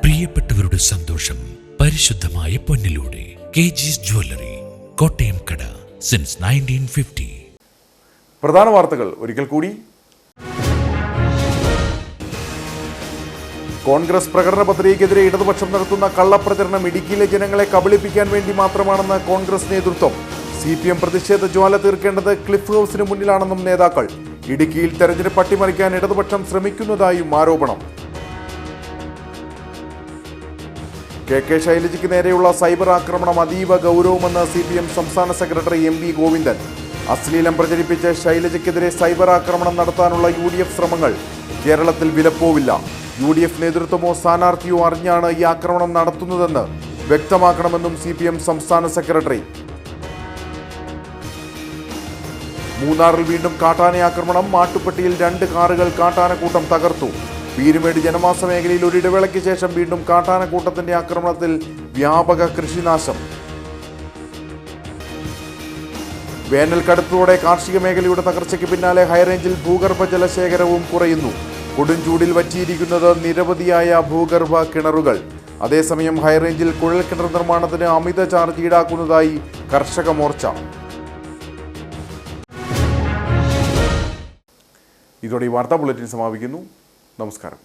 പ്രിയപ്പെട്ടവരുടെ സന്തോഷം പരിശുദ്ധമായ പൊന്നിലൂടെ കെജിസ് ജ്വല്ലറി, കോട്ടയം കട, സിൻസ് 1950. പ്രധാന വാർത്തകൾ ഒരിക്കൽ കൂടി. കോൺഗ്രസ് പ്രകടന പത്രികയ്ക്കെതിരെ ഇടതുപക്ഷം നടത്തുന്ന കള്ളപ്രചരണം ഇടുക്കിയിലെ ജനങ്ങളെ കബളിപ്പിക്കാൻ വേണ്ടി മാത്രമാണെന്ന് കോൺഗ്രസ് നേതൃത്വം. CPM പ്രതിഷേധ ജ്വാല തീർക്കേണ്ടത് ക്ലിഫ് ഹൗസിന് മുന്നിലാണെന്നും നേതാക്കൾ. ഇടുക്കിയിൽ തെരഞ്ഞെടുപ്പ് അട്ടിമറിക്കാൻ ഇടതുപക്ഷം ശ്രമിക്കുന്നതായും ആരോപണം. KK ശൈലജയ്ക്ക് നേരെയുള്ള സൈബർ ആക്രമണം അതീവ ഗൗരവമെന്ന് CPM സംസ്ഥാന സെക്രട്ടറി MV ഗോവിന്ദൻ. അശ്ലീലം പ്രചരിപ്പിച്ച് ശൈലജയ്ക്കെതിരെ സൈബർ ആക്രമണം നടത്താനുള്ള UDF ശ്രമങ്ങൾ കേരളത്തിൽ വിലപ്പോവില്ല. UDF നേതൃത്വമോ സ്ഥാനാർത്ഥിയോ അറിഞ്ഞാണ് ഈ ആക്രമണം നടത്തുന്നതെന്ന് വ്യക്തമാക്കണമെന്നും CPM സംസ്ഥാന സെക്രട്ടറി. മൂന്നാറിൽ വീണ്ടും കാട്ടാന ആക്രമണം. മാട്ടുപ്പെട്ടിയിൽ 2 കാറുകൾ കാട്ടാനക്കൂട്ടം തകർത്തു. പീരുമേട് ജനവാസ മേഖലയിൽ ഒരു ഇടവേളയ്ക്ക് ശേഷം വീണ്ടും കാട്ടാനക്കൂട്ടത്തിന്റെ ആക്രമണത്തിൽ വ്യാപക കൃഷിനാശം. വേനൽ കടുത്തോടെ കാർഷിക മേഖലയുടെ തകർച്ചയ്ക്ക് പിന്നാലെ ഹൈറേഞ്ചിൽ ഭൂഗർഭ ജലശേഖരവും കുറയുന്നു. കൊടുംചൂടിൽ വറ്റിയിരിക്കുന്നത് നിരവധിയായ ഭൂഗർഭ കിണറുകൾ. അതേസമയം ഹൈറേഞ്ചിൽ കുഴൽക്കിണർ നിർമ്മാണത്തിന് അമിത ചാർജ് ഈടാക്കുന്നതായി കർഷക മോർച്ച. ഇതോടെ ഈ വാർത്താ ബുള്ളറ്റിൻ സമാപിക്കുന്നു. നമസ്കാരം.